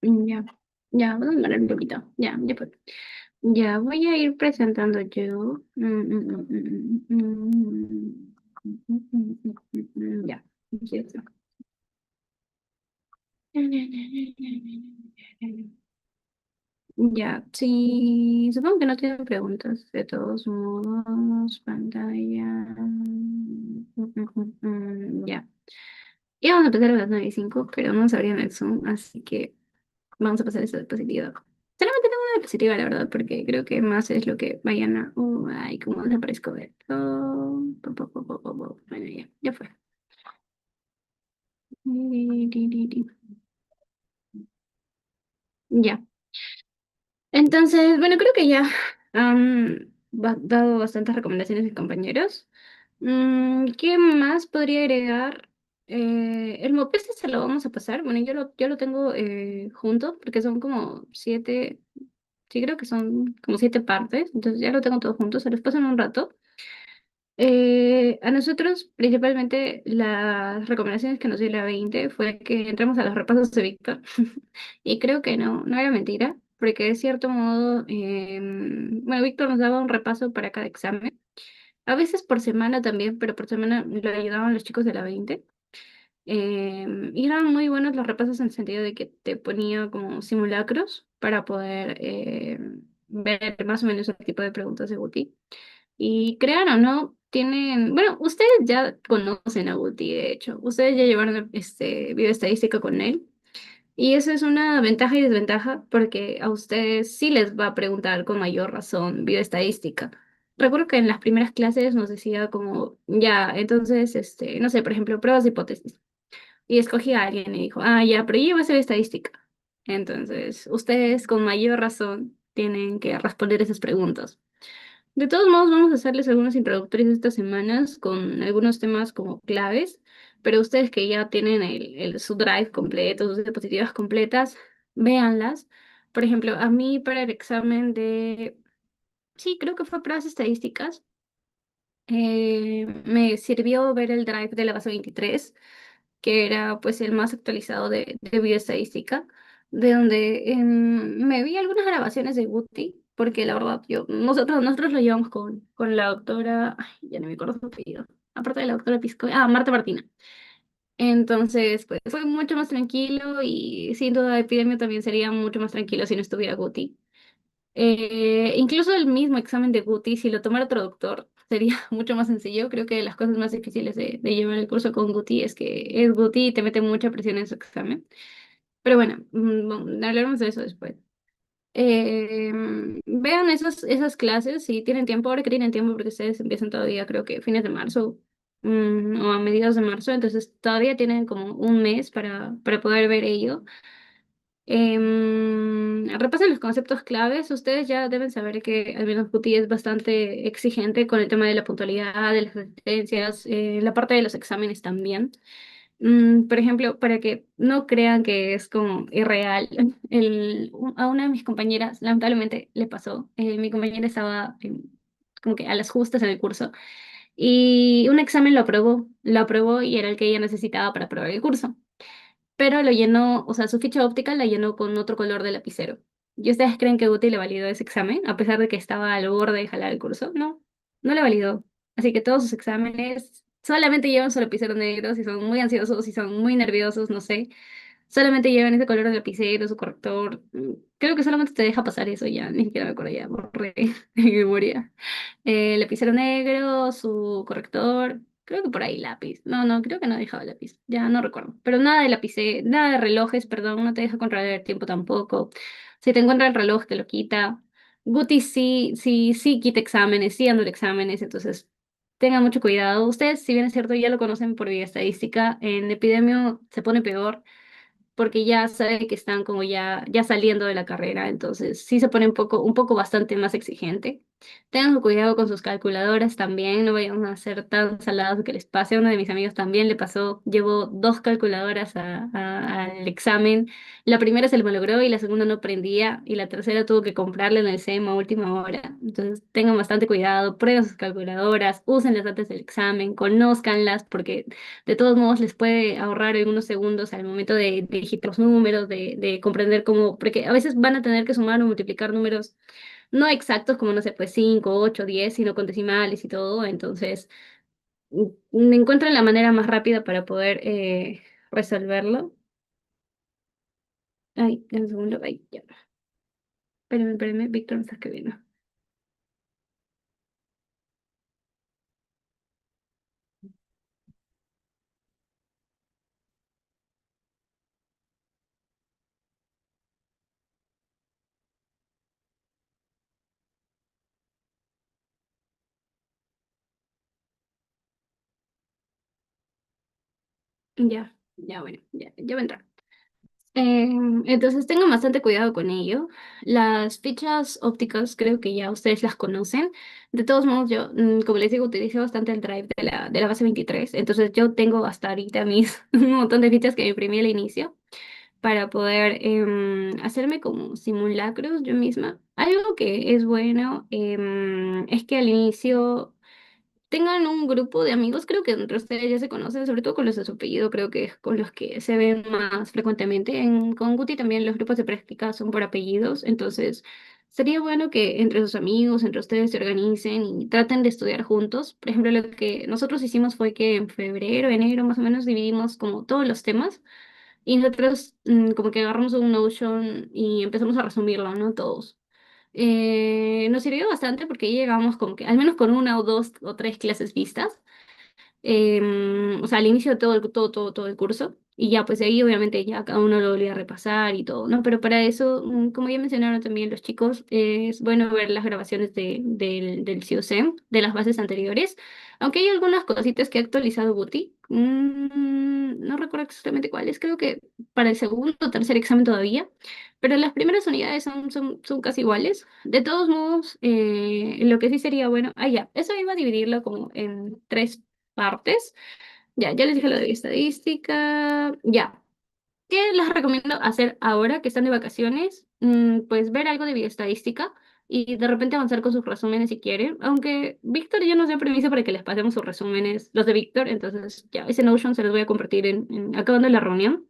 Ya, ya, vamos a demorar un poquito. Ya pues. Ya, voy a ir presentando yo. Ya, empiezo. Ya, sí, supongo que no tienen preguntas. De todos modos, pantalla. Ya. Y vamos a empezar a las 9:05, pero no nos abrían el Zoom, así que vamos a pasar esta diapositiva. Solamente tengo una diapositiva, la verdad, porque creo que más es lo que vayan a. Ay, cómo desaparezco de esto. Bueno, ya fue. Ya. Entonces, bueno, creo que ya han dado bastantes recomendaciones mis compañeros. ¿Qué más podría agregar? El Mopeste se lo vamos a pasar. Bueno, yo lo tengo junto porque son como 7, sí creo que son como 7 partes, entonces ya lo tengo todo junto, se los paso en un rato. A nosotros, principalmente, las recomendaciones que nos dio la 20 fue que entremos a los repasos de Víctor. Y creo que no era mentira, porque de cierto modo, bueno, Víctor nos daba un repaso para cada examen. A veces por semana también, pero por semana lo ayudaban los chicos de la 20. Y eran muy buenos los repasos en el sentido de que te ponía como simulacros para poder ver más o menos el tipo de preguntas de Guti. Y crean o no, tienen, bueno, ustedes ya conocen a Guti, de hecho, ustedes ya llevaron bioestadística con él. Y eso es una ventaja y desventaja porque a ustedes sí les va a preguntar con mayor razón bioestadística. Recuerdo que en las primeras clases nos decía como, ya, entonces, no sé, por ejemplo, pruebas de hipótesis. Y escogí a alguien y dijo, ah, ya, pero yo voy a hacer estadística. Entonces, ustedes con mayor razón tienen que responder esas preguntas. De todos modos, vamos a hacerles algunos introductorios estas semanas con algunos temas como claves, pero ustedes que ya tienen su drive completo, sus diapositivas completas, véanlas. Por ejemplo, a mí para el examen sí, creo que fue pruebas estadísticas, me sirvió ver el drive de la base 23 que era pues el más actualizado de bioestadística, de donde me vi algunas grabaciones de Guti, porque la verdad nosotros lo llevamos con la doctora, ay, ya no me acuerdo su apellido, aparte de la doctora Pisco, Marta Martina. Entonces, pues fue mucho más tranquilo y sin duda Epidemio también sería mucho más tranquilo si no estuviera Guti. Incluso el mismo examen de Guti, si lo tomara otro doctor, sería mucho más sencillo. Creo que las cosas más difíciles de llevar el curso con Guti es que es Guti y te mete mucha presión en su examen. Pero bueno, hablaremos de eso después. Vean esas clases si tienen tiempo, ahora que tienen tiempo porque ustedes empiezan todavía, creo que fines de marzo, o a mediados de marzo, entonces todavía tienen como un mes para poder ver ello. Repasen los conceptos claves. Ustedes ya deben saber que al menos Guti es bastante exigente con el tema de la puntualidad, de las asistencias, la parte de los exámenes también. Por ejemplo, para que no crean que es como irreal, a una de mis compañeras, lamentablemente, le pasó. Mi compañera estaba como que a las justas en el curso y un examen lo aprobó y era el que ella necesitaba para aprobar el curso, pero lo llenó, o sea, su ficha óptica la llenó con otro color de lapicero. ¿Y ustedes creen que Guti le validó ese examen, a pesar de que estaba al borde de jalar el curso? No, no le validó. Así que todos sus exámenes solamente llevan su lapicero negro, si son muy ansiosos, si son muy nerviosos, no sé. Solamente llevan ese color de lapicero, su corrector. Creo que solamente te deja pasar eso ya, ni siquiera me acuerdo ya, borré de memoria. Lapicero negro, su corrector, creo que por ahí lápiz. No, creo que no dejaba lápiz, ya no recuerdo. Pero nada de lápiz, nada de relojes, perdón, no te deja controlar el tiempo tampoco. Si te encuentra el reloj, te lo quita. Guti sí quita exámenes, sí anula exámenes, entonces tengan mucho cuidado. Ustedes, si bien es cierto, ya lo conocen por vía estadística, en epidemio se pone peor porque ya sabe que están como ya saliendo de la carrera, entonces sí se pone un poco bastante más exigente. Tengan cuidado con sus calculadoras también, no vayan a ser tan salados que les pase. A uno de mis amigos también le pasó, llevó 2 calculadoras al examen. La primera se le malogró y la segunda no prendía y la tercera tuvo que comprarla en el SEM a última hora. Entonces tengan bastante cuidado, prueben sus calculadoras, úsenlas antes del examen, conózcanlas porque de todos modos les puede ahorrar algunos segundos al momento de digitar los números, de comprender cómo, porque a veces van a tener que sumar o multiplicar números no exactos como, no sé, pues 5 8 10 sino con decimales y todo. Entonces, encuentran la manera más rápida para poder resolverlo. Ay, un segundo, ay, ya. Espérenme, Víctor me está escribiendo. Ya, ya, bueno, ya va a entrar. Entonces tengan bastante cuidado con ello. Las fichas ópticas creo que ya ustedes las conocen. De todos modos, yo, como les digo, utilizo bastante el drive de la base 23. Entonces yo tengo hasta ahorita mis un montón de fichas que me imprimí al inicio para poder hacerme como simulacros yo misma. Algo que es bueno es que al inicio tengan un grupo de amigos, creo que entre ustedes ya se conocen, sobre todo con los de su apellido, creo que es con los que se ven más frecuentemente. Con Guti también los grupos de práctica son por apellidos, entonces sería bueno que entre sus amigos, entre ustedes se organicen y traten de estudiar juntos. Por ejemplo, lo que nosotros hicimos fue que en febrero, enero más o menos dividimos como todos los temas y nosotros como que agarramos un Notion y empezamos a resumirlo, ¿no? Todos. Nos sirvió bastante porque ya llegamos como que al menos con una o dos o tres clases vistas, o sea, al inicio de todo el curso, y ya pues de ahí obviamente ya cada uno lo volvía a repasar y todo, ¿no? Pero para eso, como ya mencionaron también los chicos, es bueno ver las grabaciones del CIOSEM, de las bases anteriores, aunque hay algunas cositas que ha actualizado Guti, no recuerdo exactamente cuáles, creo que para el segundo o tercer examen todavía. Pero las primeras unidades son casi iguales. De todos modos, lo que sí sería bueno, ya, eso iba a dividirlo como en tres partes. Ya les dije lo de estadística. Ya. ¿Qué les recomiendo hacer ahora que están de vacaciones? Pues ver algo de bioestadística y de repente avanzar con sus resúmenes si quieren. Aunque Víctor ya nos dio permiso para que les pasemos sus resúmenes, los de Víctor, entonces ya ese Notion se los voy a compartir acabando la reunión.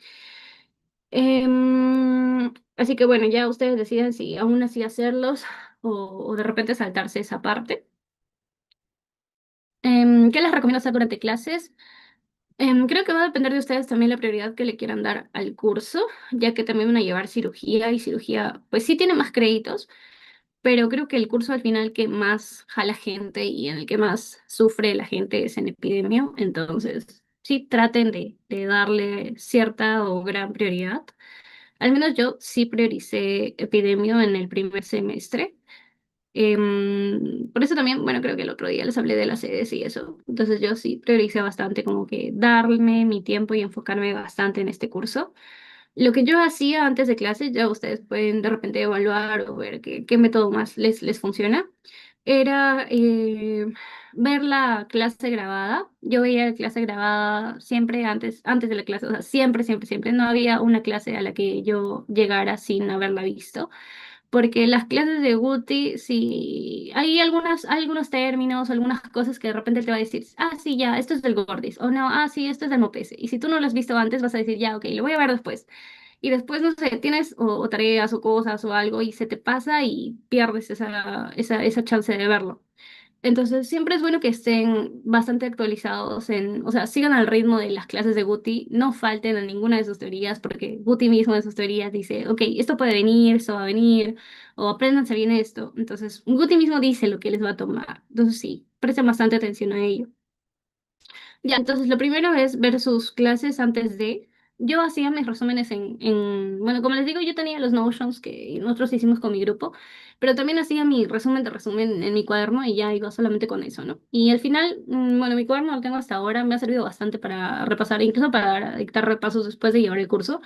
Así que bueno, ya ustedes deciden si aún así hacerlos o de repente saltarse esa parte. ¿Qué les recomiendo hacer durante clases? Creo que va a depender de ustedes también la prioridad que le quieran dar al curso, ya que también van a llevar cirugía y cirugía, pues sí tiene más créditos, pero creo que el curso al final que más jala gente y en el que más sufre la gente es en epidemio, entonces sí traten de darle cierta o gran prioridad. Al menos yo sí prioricé epidemio en el primer semestre. Por eso también, bueno, creo que el otro día les hablé de las sedes y eso. Entonces yo sí prioricé bastante como que darme mi tiempo y enfocarme bastante en este curso. Lo que yo hacía antes de clase, ya ustedes pueden de repente evaluar o ver qué método más les funciona, era ver la clase grabada. Yo veía la clase grabada siempre antes de la clase, o sea, siempre, siempre, siempre. No había una clase a la que yo llegara sin haberla visto. Porque las clases de Guti, sí, hay algunos términos, algunas cosas que de repente él te va a decir, sí, ya, esto es del Gordis, o no, sí, esto es del Mopese. Y si tú no lo has visto antes, vas a decir, ya, ok, lo voy a ver después. Y después, no sé, tienes o tareas o cosas o algo y se te pasa y pierdes esa chance de verlo. Entonces, siempre es bueno que estén bastante actualizados o sea, sigan al ritmo de las clases de Guti, no falten a ninguna de sus teorías, porque Guti mismo en sus teorías dice, ok, esto puede venir, esto va a venir, o apréndanse bien esto. Entonces, Guti mismo dice lo que les va a tomar. Entonces, sí, presten bastante atención a ello. Ya, entonces lo primero es ver sus clases antes de. Yo hacía mis resúmenes bueno, como les digo, yo tenía los Notions que nosotros hicimos con mi grupo, pero también hacía mi resumen de resumen en mi cuaderno y ya iba solamente con eso, ¿no? Y al final, bueno, mi cuaderno lo tengo hasta ahora, me ha servido bastante para repasar, incluso para dictar repasos después de llevar el curso.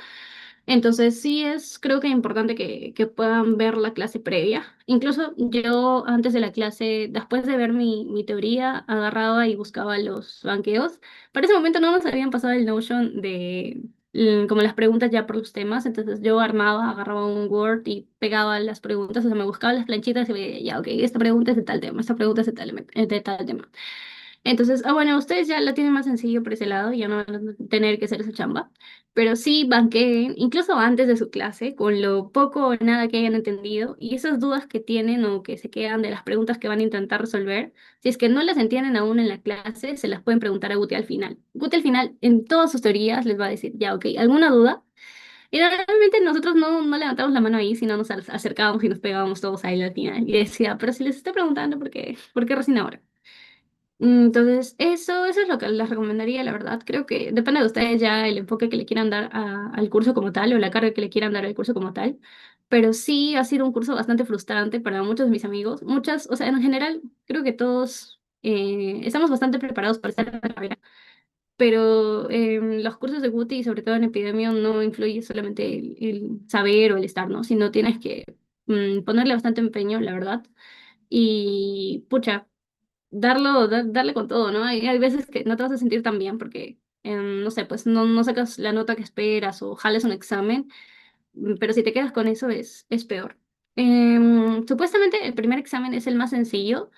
Entonces sí es, creo que importante que puedan ver la clase previa. Incluso yo antes de la clase, después de ver mi teoría, agarraba y buscaba los banqueos. Para ese momento no nos habían pasado el Notion de como las preguntas ya por los temas, entonces yo agarraba un Word y pegaba las preguntas, o sea, me buscaba las planchitas y veía, ya, ok, esta pregunta es de tal tema, esta pregunta es de tal tema. Entonces, bueno, ustedes ya la tienen más sencillo por ese lado, ya no van a tener que hacer esa chamba, pero sí banqueen, incluso antes de su clase, con lo poco o nada que hayan entendido, y esas dudas que tienen o que se quedan de las preguntas que van a intentar resolver, si es que no las entienden aún en la clase, se las pueden preguntar a Guti al final. Guti al final, en todas sus teorías, les va a decir, ya, ok, ¿alguna duda? Y normalmente nosotros no levantamos la mano ahí, sino nos acercábamos y nos pegábamos todos ahí al final. Y decía, pero si les estoy preguntando, por qué recién ahora? Entonces, eso es lo que les recomendaría, la verdad. Creo que depende de ustedes ya el enfoque que le quieran dar al curso como tal o la carga que le quieran dar al curso como tal. Pero sí ha sido un curso bastante frustrante para muchos de mis amigos. O sea, en general, creo que todos estamos bastante preparados para estar en la carrera, pero los cursos de Guti, sobre todo en epidemia, no influye solamente el saber o el estar, ¿no? Sino tienes que ponerle bastante empeño, la verdad. Y, pucha, darle con todo, ¿no? Hay veces que no te vas a sentir tan bien porque, no sé, pues no sacas la nota que esperas o jales un examen, pero si te quedas con eso es peor. Supuestamente el primer examen es el más sencillo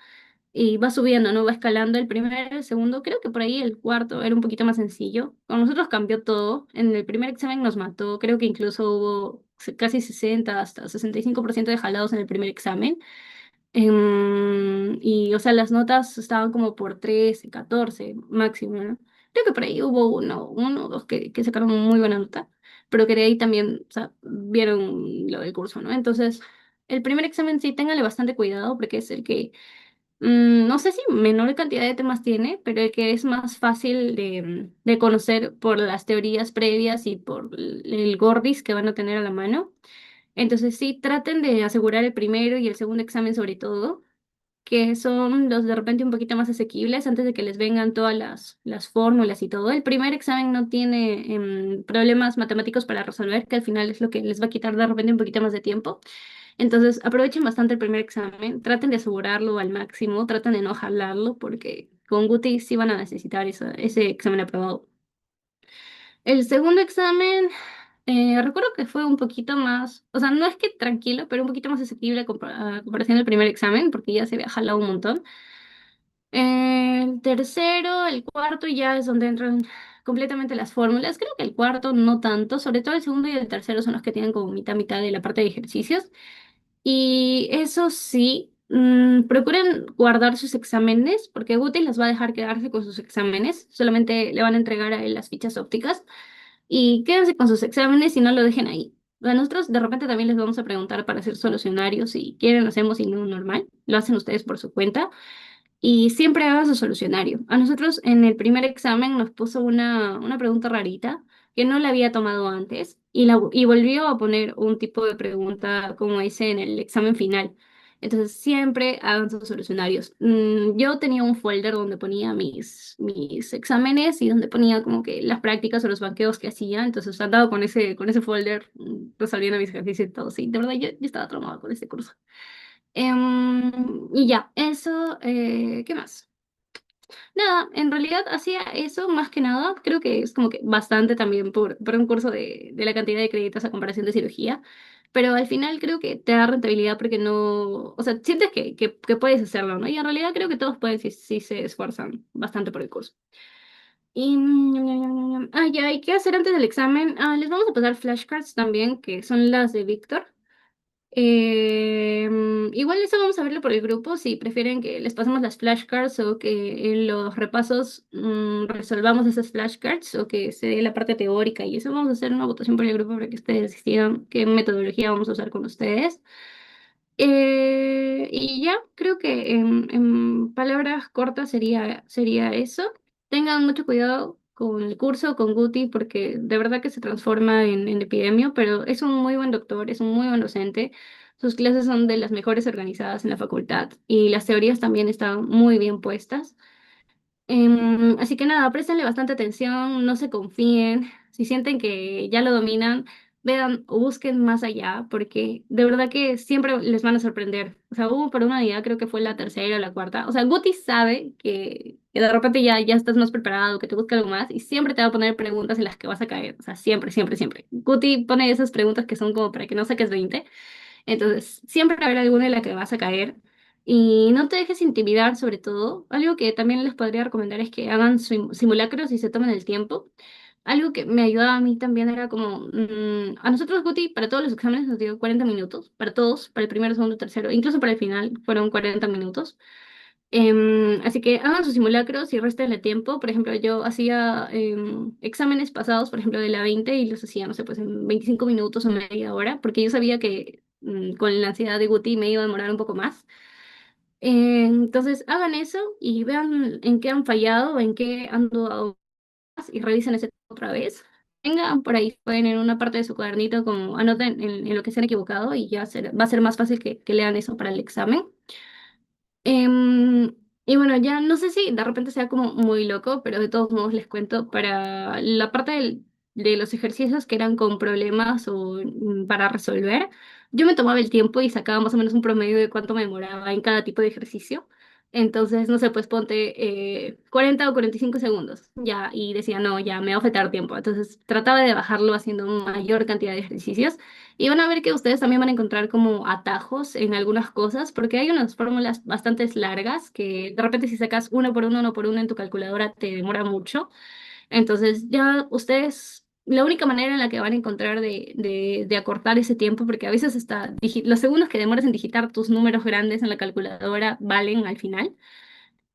y va subiendo, ¿no? Va escalando el primero, el segundo, creo que por ahí el cuarto era un poquito más sencillo. Con nosotros cambió todo. En el primer examen nos mató, creo que incluso hubo casi 60 hasta 65% de jalados en el primer examen. Y, o sea, las notas estaban como por 13, 14 máximo, ¿no? Creo que por ahí hubo uno o dos que sacaron muy buena nota, pero que de ahí también, o sea, vieron lo del curso, ¿no? Entonces, el primer examen sí, téngale bastante cuidado porque es el que, no sé si menor cantidad de temas tiene, pero el que es más fácil de conocer por las teorías previas y por el gordis que van a tener a la mano. Entonces sí, traten de asegurar el primero y el segundo examen sobre todo, que son los de repente un poquito más asequibles antes de que les vengan todas las fórmulas y todo. El primer examen no tiene problemas matemáticos para resolver, que al final es lo que les va a quitar de repente un poquito más de tiempo. Entonces aprovechen bastante el primer examen, traten de asegurarlo al máximo, traten de no jalarlo porque con Guti sí van a necesitar ese examen aprobado. El segundo examen, recuerdo que fue un poquito más, o sea, no es que tranquilo, pero un poquito más asequible a comparación del primer examen, porque ya se había jalado un montón. El tercero, el cuarto ya es donde entran completamente las fórmulas. Creo que el cuarto no tanto, sobre todo el segundo y el tercero son los que tienen como mitad mitad de la parte de ejercicios. Y eso sí, procuren guardar sus exámenes, porque Guti las va a dejar quedarse con sus exámenes, solamente le van a entregar a él las fichas ópticas y quédense con sus exámenes y no lo dejen ahí. A nosotros de repente también les vamos a preguntar para hacer solucionarios, si quieren lo hacemos y no normal, lo hacen ustedes por su cuenta y siempre hagan su solucionario. A nosotros en el primer examen nos puso una pregunta rarita que no la había tomado antes y volvió a poner un tipo de pregunta como ese en el examen final. Entonces siempre hagan sus solucionarios. Yo tenía un folder donde ponía mis exámenes y donde ponía como que las prácticas o los banqueos que hacía. Entonces andaba con ese folder resolviendo mis ejercicios y todo. Sí, de verdad yo estaba traumada con este curso. Y ya, eso, ¿qué más? Nada, en realidad hacía eso más que nada, creo que es como que bastante también por un curso de la cantidad de créditos a comparación de cirugía, pero al final creo que te da rentabilidad porque no, o sea, sientes que puedes hacerlo, ¿no? Y en realidad creo que todos pueden si se esfuerzan bastante por el curso. Y, ya, ¿y qué hacer antes del examen? Les vamos a pasar flashcards también, que son las de Víctor. Igual eso vamos a verlo por el grupo, si prefieren que les pasemos las flashcards o que en los repasos resolvamos esas flashcards o que se dé la parte teórica y eso vamos a hacer una votación por el grupo para que ustedes decidan qué metodología vamos a usar con ustedes. Y ya, creo que en palabras cortas sería eso. Tengan mucho cuidado con el curso, con Guti, porque de verdad que se transforma en epidemio, pero es un muy buen doctor, es un muy buen docente. Sus clases son de las mejores organizadas en la facultad y las teorías también están muy bien puestas. Así que nada, préstenle bastante atención, no se confíen, si sienten que ya lo dominan, vean o busquen más allá, porque de verdad que siempre les van a sorprender. O sea, hubo por una día, creo que fue la tercera o la cuarta. O sea, Guti sabe que de repente ya estás más preparado, que te busca algo más, y siempre te va a poner preguntas en las que vas a caer. O sea, siempre, siempre, siempre. Guti pone esas preguntas que son como para que no saques 20. Entonces, siempre va a haber alguna en la que vas a caer. Y no te dejes intimidar, sobre todo. Algo que también les podría recomendar es que hagan simulacros y se tomen el tiempo. Algo que me ayudaba a mí también era como, a nosotros, Guti, para todos los exámenes nos dio 40 minutos, para todos, para el primero, segundo, tercero, incluso para el final fueron 40 minutos. Así que hagan sus simulacros y réstenle tiempo. Por ejemplo, yo hacía exámenes pasados, por ejemplo, de la 20 y los hacía, no sé, pues en 25 minutos o media hora, porque yo sabía que con la ansiedad de Guti me iba a demorar un poco más. Entonces, hagan eso y vean en qué han fallado, en qué han dudado más y revisen ese otra vez. Tengan por ahí, pueden en una parte de su cuadernito como anoten en lo que se han equivocado y ya va a ser más fácil que lean eso para el examen. Em, Y bueno, ya no sé si de repente sea como muy loco, pero de todos modos les cuento para la parte de los ejercicios que eran con problemas o para resolver, yo me tomaba el tiempo y sacaba más o menos un promedio de cuánto me demoraba en cada tipo de ejercicio. Entonces, no sé, pues ponte 40 o 45 segundos, ya, y decía, no, ya me va a faltar tiempo. Entonces, trataba de bajarlo haciendo una mayor cantidad de ejercicios y van a ver que ustedes también van a encontrar como atajos en algunas cosas, porque hay unas fórmulas bastante largas que de repente si sacas uno por uno en tu calculadora te demora mucho. Entonces ya ustedes, la única manera en la que van a encontrar de acortar ese tiempo, porque a veces hasta los segundos que demoras en digitar tus números grandes en la calculadora valen al final.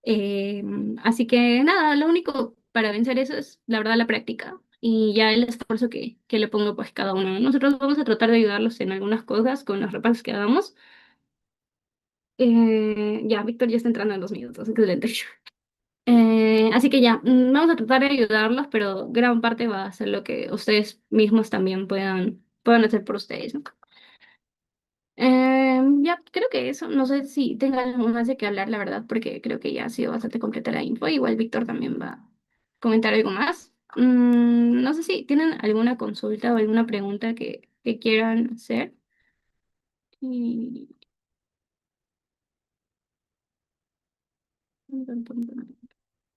Eh, Así que nada, lo único para vencer eso es la verdad la práctica y ya el esfuerzo que le pongo pues cada uno. Nosotros vamos a tratar de ayudarlos en algunas cosas con los repasos que hagamos. Ya, Víctor ya está entrando en 2 minutos, excelente. Así que ya, vamos a tratar de ayudarlos, pero gran parte va a ser lo que ustedes mismos también puedan hacer por ustedes, ¿no? Ya, creo que eso. No sé si tengan más de qué hablar, la verdad, porque creo que ya ha sido bastante completa la info. Igual Víctor también va a comentar algo más. No sé si tienen alguna consulta o alguna pregunta que quieran hacer. Y...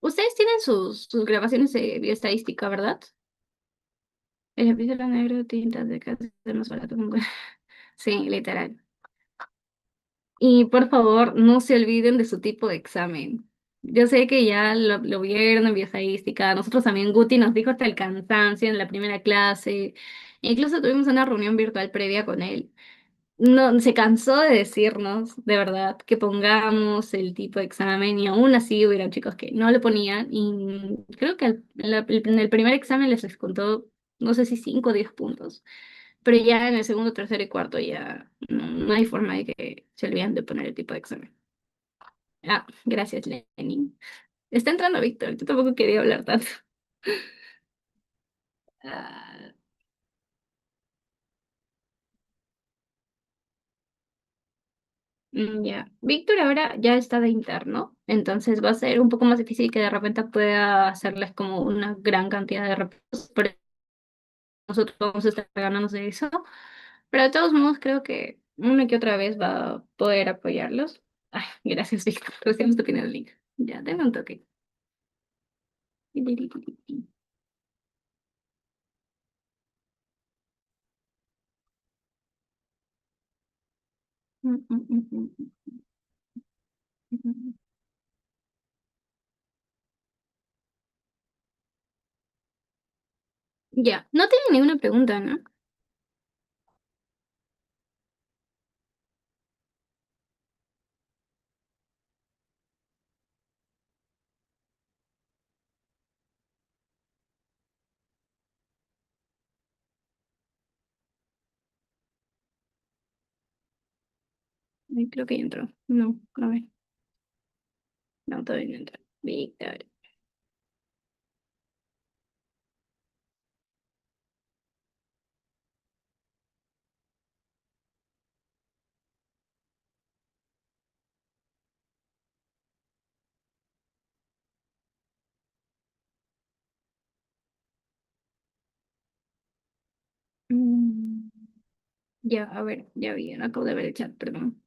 Ustedes tienen sus grabaciones de bioestadística, ¿verdad? El lapicero negro, tintas de casa es más barato. Sí, literal. Y por favor, no se olviden de su tipo de examen. Yo sé que ya lo vieron en bioestadística. Nosotros también, Guti nos dijo hasta el cansancio en la primera clase. Incluso tuvimos una reunión virtual previa con él. No, se cansó de decirnos, de verdad, que pongamos el tipo de examen y aún así hubieron chicos que no lo ponían y creo que en el primer examen les descontó, no sé si 5 o 10 puntos. Pero ya en el segundo, tercero y cuarto ya no hay forma de que se olviden de poner el tipo de examen. Ah, gracias, Lenin. Está entrando Víctor, yo tampoco quería hablar tanto. Ah, ya. Víctor ahora ya está de interno, entonces va a ser un poco más difícil que de repente pueda hacerles como una gran cantidad de repasos, pero nosotros vamos a estar ganándonos de eso. Pero de todos modos creo que una que otra vez va a poder apoyarlos. Ay, gracias, Víctor. Recién estoy poniendo el link. Ya, denme un toque. Ya, no tiene ninguna pregunta, ¿no? Ay, creo que ya entró. No, a ver. No, todavía no entra. Víctor. Mm, Ya, a ver, ya vi, acabo de ver el chat, perdón.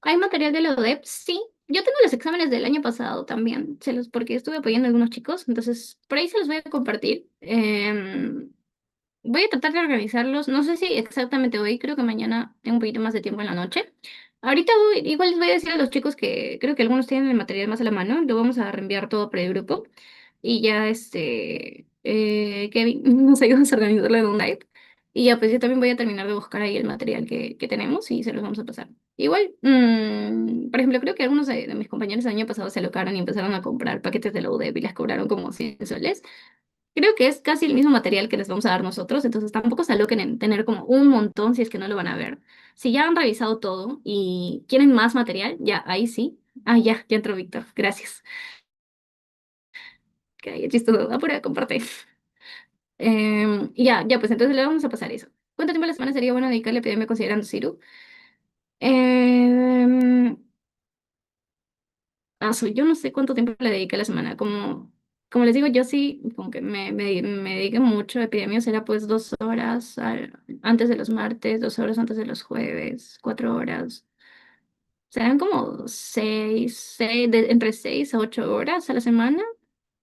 ¿Hay material de la UDEP? Sí. Yo tengo los exámenes del año pasado también, porque estuve apoyando a algunos chicos, entonces por ahí se los voy a compartir. Voy a tratar de organizarlos. No sé si exactamente hoy, creo que mañana tengo un poquito más de tiempo en la noche. Ahorita igual les voy a decir a los chicos que creo que algunos tienen el material más a la mano. Lo vamos a reenviar todo por el grupo. Y ya Kevin nos ayuda a organizarlo en un live. Y ya pues yo también voy a terminar de buscar ahí el material que tenemos y se los vamos a pasar. Igual, por ejemplo, creo que algunos de mis compañeros el año pasado se alocaron y empezaron a comprar paquetes de la UDEP y les cobraron como 100 soles. Creo que es casi el mismo material que les vamos a dar nosotros, entonces tampoco se aloquen en tener como un montón si es que no lo van a ver. Si ya han revisado todo y quieren más material, ya, ahí sí. Ah, ya entró Víctor, gracias. Que ahí el chistoso, apura, comparte. Ya, pues entonces le vamos a pasar eso. ¿Cuánto tiempo a la semana sería bueno dedicarle a pedirme considerando Ciru? Em, yo no sé cuánto tiempo le dediqué a la semana. Como les digo, yo sí, como que me dediqué mucho a epidemias, era pues 2 horas antes de los martes, 2 horas antes de los jueves, 4 horas. Serán como entre 6 a 8 horas a la semana.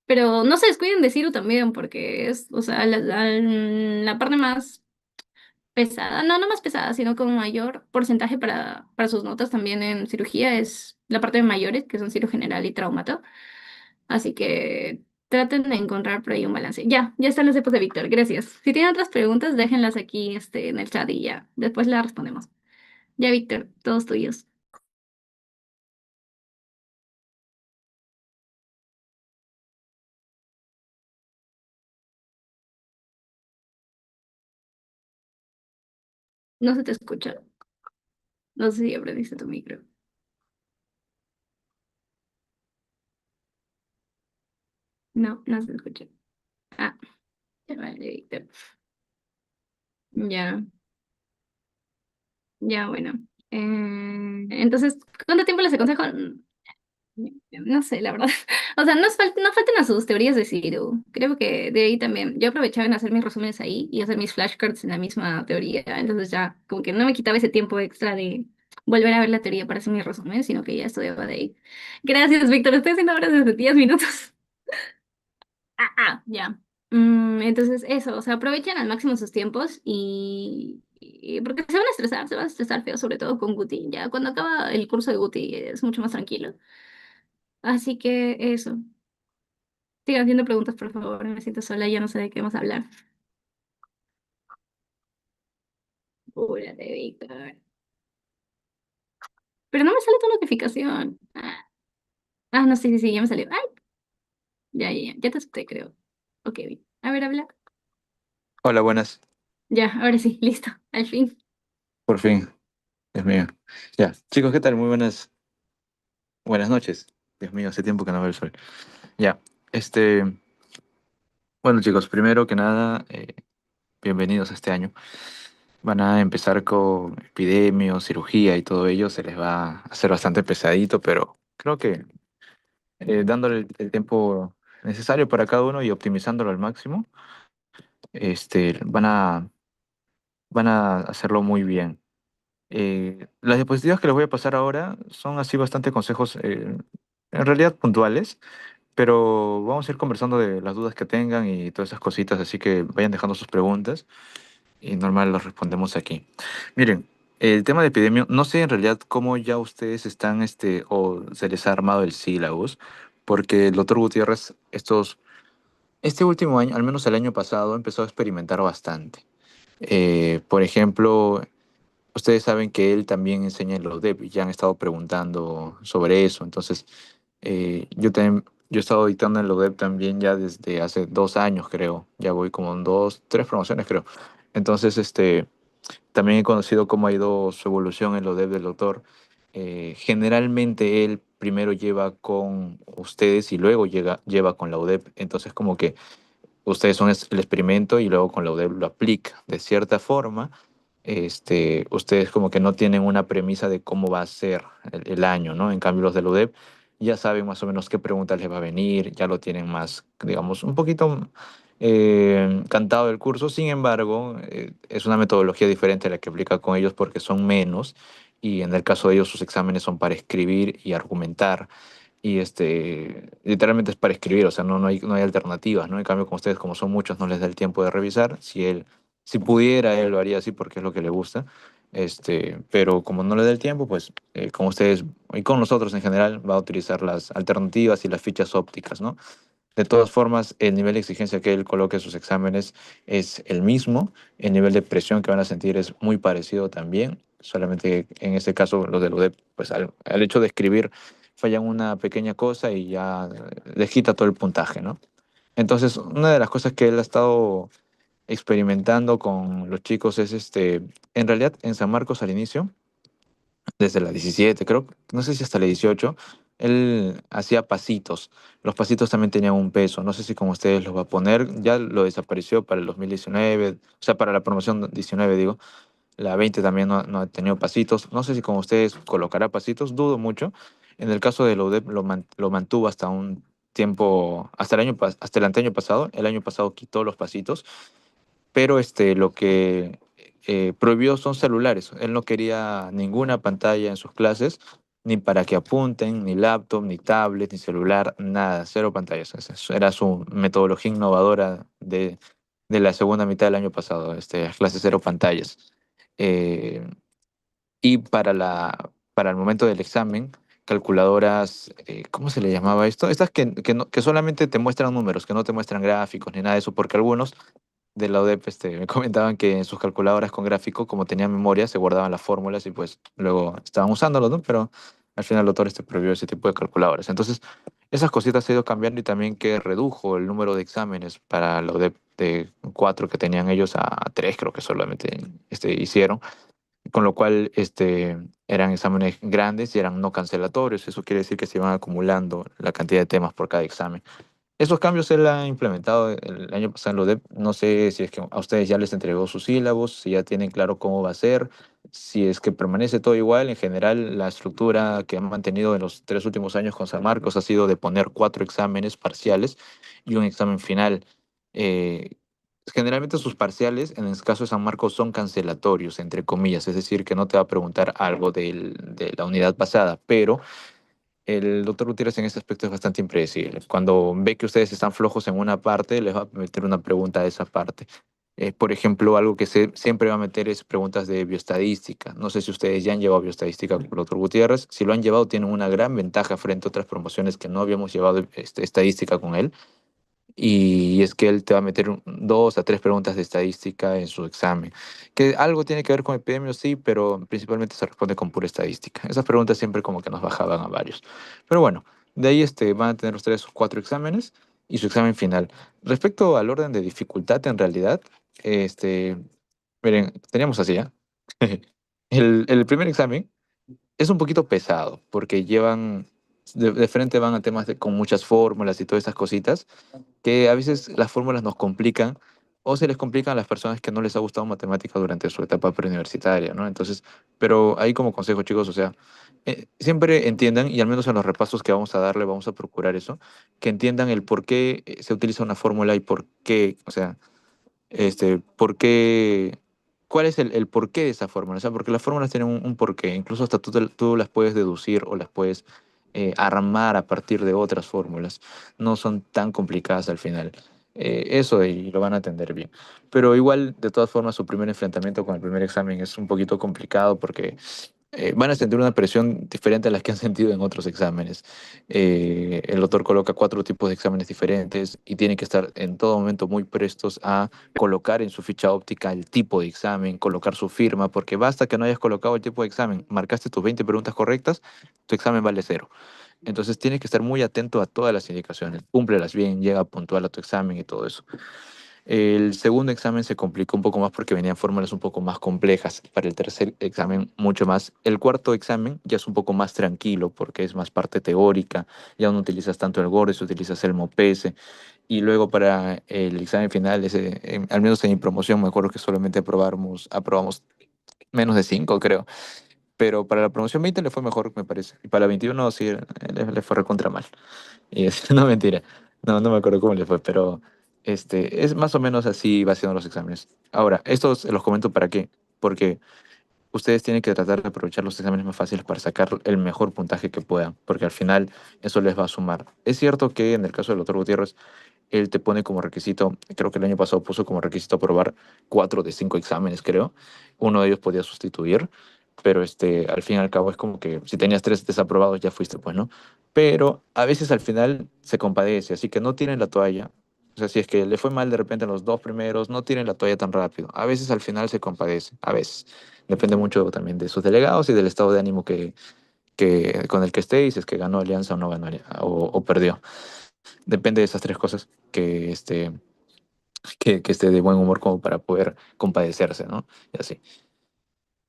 Pero no se descuiden de Ciro también, porque es, o sea, la parte más pesada, no más pesada, sino con mayor porcentaje para sus notas también en cirugía es la parte de mayores, que son ciro general y traumato. Así que traten de encontrar por ahí un balance. Ya están las cepas de Víctor, gracias. Si tienen otras preguntas, déjenlas aquí en el chat y ya, después las respondemos. Ya, Víctor, todos tuyos. No se te escucha. No sé si aprendiste tu micro. No se te escucha. Ah, ya vale, Víctor. Ya, ya, bueno. Entonces, ¿cuánto tiempo les aconsejo? No sé, la verdad. O sea, no falten a sus teorías de Ciro. Creo que de ahí también. Yo aprovechaba en hacer mis resúmenes ahí y hacer mis flashcards en la misma teoría. Entonces ya, como que no me quitaba ese tiempo extra de volver a ver la teoría para hacer mis resúmenes, sino que ya estudiaba de ahí. Gracias, Víctor. Estoy haciendo ahora desde 10 minutos. Ya. Entonces, eso, o sea, aprovechen al máximo sus tiempos porque se van a estresar feo, sobre todo con Guti. Ya cuando acaba el curso de Guti es mucho más tranquilo. Así que eso. Sigan haciendo preguntas, por favor. Me siento sola, ya no sé de qué vamos a hablar. Apúrate, Víctor. Pero no me sale tu notificación. No, sí, ya me salió. Ay, ya te acepté, creo. Ok, bien. A ver, habla. Hola, buenas. Ya, ahora sí, listo, al fin. Por fin, Dios mío. Ya, chicos, ¿qué tal? Muy buenas noches. Dios mío, hace tiempo que no veo el sol. Ya, este, bueno, chicos, primero que nada, bienvenidos a este año. Van a empezar con epidemios, cirugía y todo ello. Se les va a hacer bastante pesadito, pero creo que dándole el tiempo necesario para cada uno y optimizándolo al máximo, van a hacerlo muy bien. Las diapositivas que les voy a pasar ahora son así bastante consejos, en realidad puntuales, pero vamos a ir conversando de las dudas que tengan y todas esas cositas, así que vayan dejando sus preguntas y normal los respondemos aquí. Miren, el tema de epidemia, no sé en realidad cómo ya ustedes están, o se les ha armado el sílabus, porque el doctor Gutiérrez este último año, al menos el año pasado, empezó a experimentar bastante. Por ejemplo, ustedes saben que él también enseña en la UDEP y ya han estado preguntando sobre eso. Entonces, yo he estado dictando en la UDEP también ya desde hace 2 años, creo. Ya voy como en 3 promociones, creo. Entonces, también he conocido cómo ha ido su evolución en la UDEP del doctor. Generalmente él primero lleva con ustedes y luego lleva con la UDEP. Entonces, como que ustedes son el experimento y luego con la UDEP lo aplica. De cierta forma, ustedes como que no tienen una premisa de cómo va a ser el año, ¿no? En cambio, los del UDEP ya saben más o menos qué preguntas les va a venir, ya lo tienen más, digamos, un poquito cantado el curso. Sin embargo, es una metodología diferente a la que aplica con ellos porque son menos y en el caso de ellos sus exámenes son para escribir y argumentar. Y literalmente es para escribir, o sea, no hay alternativas, ¿no? En cambio, con ustedes, como son muchos, no les da el tiempo de revisar. Si pudiera, él lo haría así porque es lo que le gusta. Pero como no le da el tiempo, pues con ustedes y con nosotros en general va a utilizar las alternativas y las fichas ópticas, ¿no? De todas formas, el nivel de exigencia que él coloque en sus exámenes es el mismo. El nivel de presión que van a sentir es muy parecido también. Solamente que en este caso, los del UDEP, pues al hecho de escribir, fallan una pequeña cosa y ya les quita todo el puntaje, ¿no? Entonces, una de las cosas que él ha estado experimentando con los chicos es en realidad en San Marcos al inicio, desde la 17 creo, no sé si hasta la 18 él hacía pasitos. Los pasitos también tenían un peso, no sé si con ustedes los va a poner, ya lo desapareció para el 2019, o sea, para la promoción 19 digo, la 20 también no ha tenido pasitos, no sé si con ustedes colocará pasitos, dudo mucho, En el caso de la UDEP lo mantuvo hasta un tiempo, hasta el anteaño pasado. El año pasado quitó los pasitos, pero lo que prohibió son celulares. Él no quería ninguna pantalla en sus clases, ni para que apunten, ni laptop, ni tablet, ni celular, nada, cero pantallas. Esa era su metodología innovadora de la segunda mitad del año pasado, las clases cero pantallas. Eh, y para el momento del examen, calculadoras, ¿cómo se le llamaba esto? Estas que solamente te muestran números, que no te muestran gráficos ni nada de eso, porque algunos de la UDEP me comentaban que en sus calculadoras con gráfico, como tenían memoria, se guardaban las fórmulas y pues luego estaban usándolos, ¿no? Pero al final el autor prohibió ese tipo de calculadoras. Entonces, esas cositas se ha ido cambiando y también que redujo el número de exámenes para la UDEP de 4 que tenían ellos a 3, creo que solamente hicieron, con lo cual eran exámenes grandes y eran no cancelatorios. Eso quiere decir que se iban acumulando la cantidad de temas por cada examen. Esos cambios él ha implementado el año pasado en la UDEP. No sé si es que a ustedes ya les entregó sus sílabos, si ya tienen claro cómo va a ser, si es que permanece todo igual. En general, la estructura que han mantenido en los 3 últimos años con San Marcos ha sido de poner 4 exámenes parciales y un examen final. Eh, Generalmente sus parciales, en el caso de San Marcos, son cancelatorios, entre comillas, es decir, que no te va a preguntar algo de la unidad pasada, pero el doctor Gutiérrez en este aspecto es bastante impredecible. Cuando ve que ustedes están flojos en una parte, les va a meter una pregunta de esa parte. Por ejemplo, algo que siempre va a meter es preguntas de bioestadística. No sé si ustedes ya han llevado bioestadística con el doctor Gutiérrez. Si lo han llevado, tienen una gran ventaja frente a otras promociones que no habíamos llevado estadística con él. Y es que él te va a meter 2 a 3 preguntas de estadística en su examen. Que algo tiene que ver con epidemios, sí, pero principalmente se responde con pura estadística. Esas preguntas siempre como que nos bajaban a varios. Pero bueno, de ahí van a tener ustedes sus 4 exámenes y su examen final. Respecto al orden de dificultad, en realidad, miren, teníamos así, ¿ya? El primer examen es un poquito pesado porque de frente van a temas con muchas fórmulas y todas esas cositas que a veces las fórmulas nos complican o se les complican a las personas que no les ha gustado matemática durante su etapa preuniversitaria, ¿no? Entonces, pero ahí como consejo, chicos, o sea, siempre entiendan, y al menos en los repasos que vamos a darle, vamos a procurar eso, que entiendan el por qué se utiliza una fórmula y por qué, o sea, por qué, cuál es el porqué de esa fórmula. O sea, porque las fórmulas tienen un porqué, incluso hasta tú las puedes deducir o las puedes armar a partir de otras fórmulas. No son tan complicadas al final. Eso y lo van a entender bien. Pero igual, de todas formas, su primer enfrentamiento con el primer examen es un poquito complicado porque van a sentir una presión diferente a las que han sentido en otros exámenes. El doctor coloca 4 tipos de exámenes diferentes y tienen que estar en todo momento muy prestos a colocar en su ficha óptica el tipo de examen, colocar su firma, porque basta que no hayas colocado el tipo de examen, marcaste tus 20 preguntas correctas, tu examen vale cero. Entonces tienes que estar muy atento a todas las indicaciones, cúmplelas bien, llega puntual a tu examen y todo eso. El segundo examen se complicó un poco más porque venían fórmulas un poco más complejas. Para el tercer examen, mucho más. El cuarto examen ya es un poco más tranquilo porque es más parte teórica. Ya no utilizas tanto el GORES, utilizas el MOPESE. Y luego para el examen final, al menos en mi promoción, me acuerdo que solamente aprobamos menos de 5, creo. Pero para la promoción 20 le fue mejor, me parece. Y para la 21 sí, le fue recontra mal. Y no, mentira. No, no me acuerdo cómo le fue, pero es más o menos así va siendo los exámenes. Ahora, estos se los comento para qué. Porque ustedes tienen que tratar de aprovechar los exámenes más fáciles para sacar el mejor puntaje que puedan, porque al final eso les va a sumar. Es cierto que en el caso del doctor Gutiérrez, él te pone como requisito, creo que el año pasado puso como requisito aprobar 4 de 5 exámenes, creo. Uno de ellos podía sustituir, pero al fin y al cabo es como que si tenías 3 desaprobados ya fuiste, pues, ¿no? Pero a veces al final se compadece, así que no tiren la toalla. O sea, si es que le fue mal de repente en los 2 primeros, no tiren la toalla tan rápido. A veces al final se compadece, a veces. Depende mucho también de sus delegados y del estado de ánimo con el que esté y si es que ganó Alianza o no ganó o perdió. Depende de esas 3 cosas que esté de buen humor como para poder compadecerse, ¿no? Y así.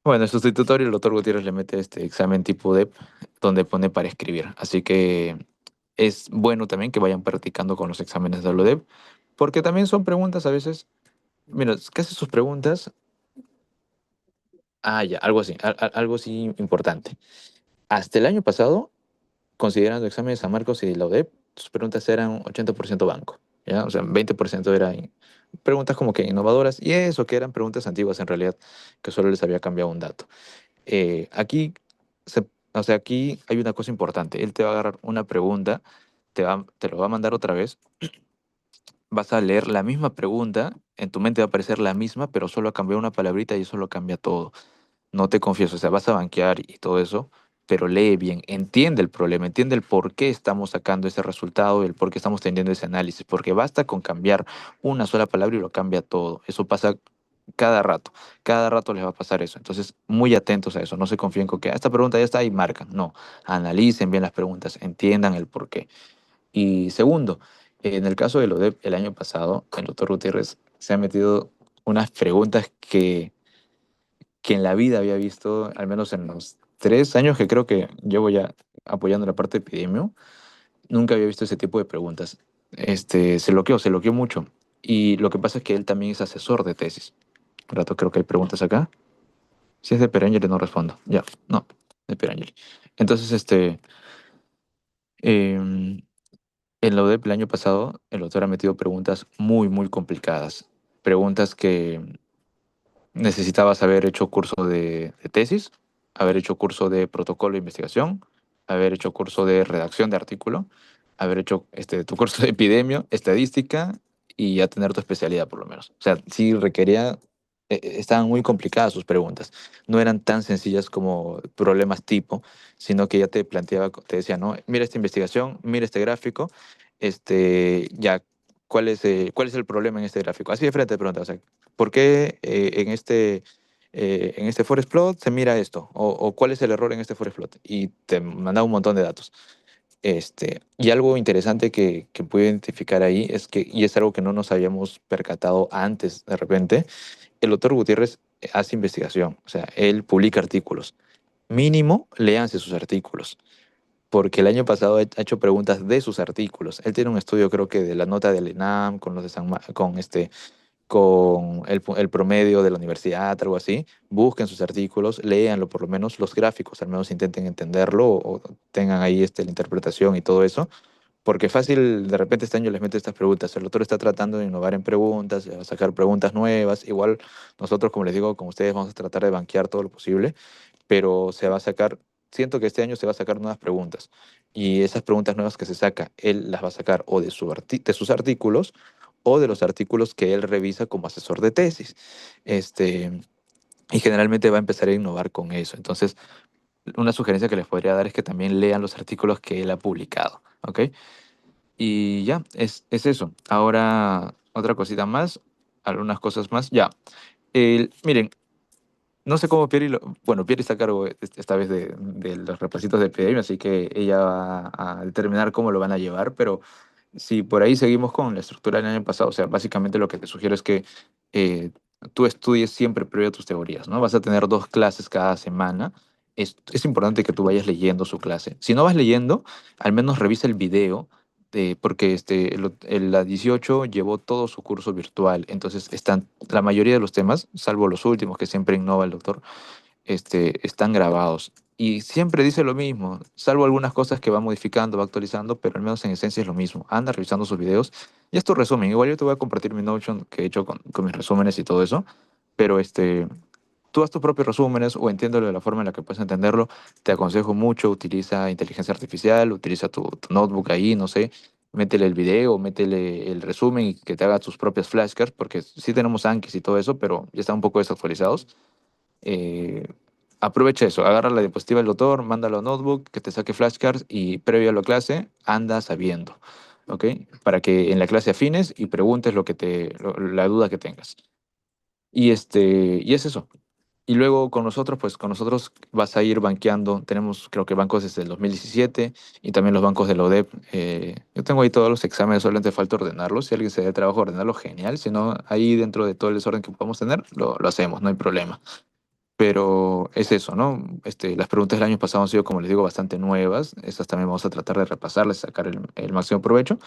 Bueno, en sustitutorio el doctor Gutiérrez le mete este examen tipo DEP donde pone para escribir. Así que es bueno también que vayan practicando con los exámenes de la UDEP, porque también son preguntas a veces, mira, ¿qué hace sus preguntas? Ah, ya, algo así importante. Hasta el año pasado considerando exámenes de San Marcos y la UDEP, sus preguntas eran 80% banco, ¿ya? O sea, 20% eran preguntas como que innovadoras, y eso que eran preguntas antiguas en realidad, que solo les había cambiado un dato. Aquí, o sea, aquí hay una cosa importante. Él te va a agarrar una pregunta, te lo va a mandar otra vez, vas a leer la misma pregunta, en tu mente va a aparecer la misma, pero solo ha cambiado una palabrita y eso lo cambia todo. No te confieso, o sea, vas a banquear y todo eso, pero lee bien, entiende el problema, entiende el por qué estamos sacando ese resultado, el por qué estamos teniendo ese análisis, porque basta con cambiar una sola palabra y lo cambia todo. Eso pasa cada rato les va a pasar eso. Entonces, muy atentos a eso, no se confíen con que esta pregunta ya está y marcan. No, analicen bien las preguntas, entiendan el por qué. Y segundo, en el caso de lo de el año pasado, el doctor Gutiérrez se ha metido unas preguntas que en la vida había visto, al menos en los 3 años que creo que llevo ya apoyando la parte de epidemio, nunca había visto ese tipo de preguntas. Se bloqueó mucho. Y lo que pasa es que él también es asesor de tesis. Un rato creo que hay preguntas acá. Si es de Perangeli no respondo. Ya, no, de Perangeli. Entonces, em, en la UDEP el año pasado, el doctor ha metido preguntas muy, muy complicadas. Preguntas que necesitabas haber hecho curso de tesis, haber hecho curso de protocolo de investigación, haber hecho curso de redacción de artículo, haber hecho tu curso de epidemia, estadística y ya tener tu especialidad por lo menos. O sea, sí requería, estaban muy complicadas sus preguntas. No eran tan sencillas como problemas tipo, sino que ya te planteaba, te decía, no, mira esta investigación, mira este gráfico, ya, cuál es el problema en este gráfico? Así de frente te preguntaba, o sea, ¿por qué en este forest plot se mira esto? O ¿cuál es el error en este forest plot? Y te manda un montón de datos. Y algo interesante que pude identificar ahí es que, y es algo que no nos habíamos percatado antes de repente, el doctor Gutiérrez hace investigación, o sea, él publica artículos. Mínimo, léanse sus artículos, porque el año pasado ha hecho preguntas de sus artículos. Él tiene un estudio, creo que de la nota del ENAM, con los de con el promedio de la universidad, algo así. Busquen sus artículos, léanlo por lo menos, los gráficos, al menos intenten entenderlo o tengan ahí la interpretación y todo eso. Porque fácil, de repente este año les mete estas preguntas. El autor está tratando de innovar en preguntas, de sacar preguntas nuevas. Igual nosotros, como les digo, como ustedes, vamos a tratar de banquear todo lo posible, pero se va a sacar, siento que este año se va a sacar nuevas preguntas. Y esas preguntas nuevas que se saca, él las va a sacar o de sus artículos o de los artículos que él revisa como asesor de tesis. Este, y generalmente va a empezar a innovar con eso. Entonces, una sugerencia que les podría dar es que también lean los artículos que él ha publicado, ¿ok? Y ya, es eso. Ahora, otra cosita más, algunas cosas más. Ya, miren, no sé cómo bueno, Pieri está a cargo esta vez de los repacitos de epidemia, así que ella va a determinar cómo lo van a llevar, pero si por ahí seguimos con la estructura del año pasado, o sea, básicamente lo que te sugiero es que eh, tú estudies siempre previo a tus teorías, ¿no? Vas a tener 2 clases cada semana. Es importante que tú vayas leyendo su clase. Si no vas leyendo, al menos revisa el video, porque la 18 llevó todo su curso virtual, entonces están la mayoría de los temas, salvo los últimos que siempre innova el doctor, están grabados. Y siempre dice lo mismo, salvo algunas cosas que va modificando, va actualizando, pero al menos en esencia es lo mismo. Anda revisando sus videos. Y es tu resumen. Igual yo te voy a compartir mi Notion que he hecho con mis resúmenes y todo eso. Pero tú haz tus propios resúmenes o entiéndelo de la forma en la que puedes entenderlo. Te aconsejo mucho, utiliza inteligencia artificial, utiliza tu notebook ahí, no sé. Métele el video, métele el resumen y que te haga tus propias flashcards, porque sí tenemos Anki y todo eso, pero ya están un poco desactualizados. eh, Aprovecha eso, agarra la diapositiva del doctor, mándalo a notebook, que te saque flashcards y previo a la clase anda sabiendo, ¿ok? Para que en la clase afines y preguntes la duda que tengas. Y es eso. Y luego con nosotros, pues con nosotros vas a ir banqueando. Tenemos, creo que bancos desde el 2017 y también los bancos de la UDEP. Yo tengo ahí todos los exámenes, solamente falta ordenarlos. Si alguien se da trabajo ordenarlos, genial. Si no, ahí dentro de todo el desorden que podamos tener, lo hacemos, no hay problema. Pero es eso, ¿no? Las preguntas del año pasado han sido, como les digo, bastante nuevas. Estas también vamos a tratar de repasarlas, sacar el máximo provecho.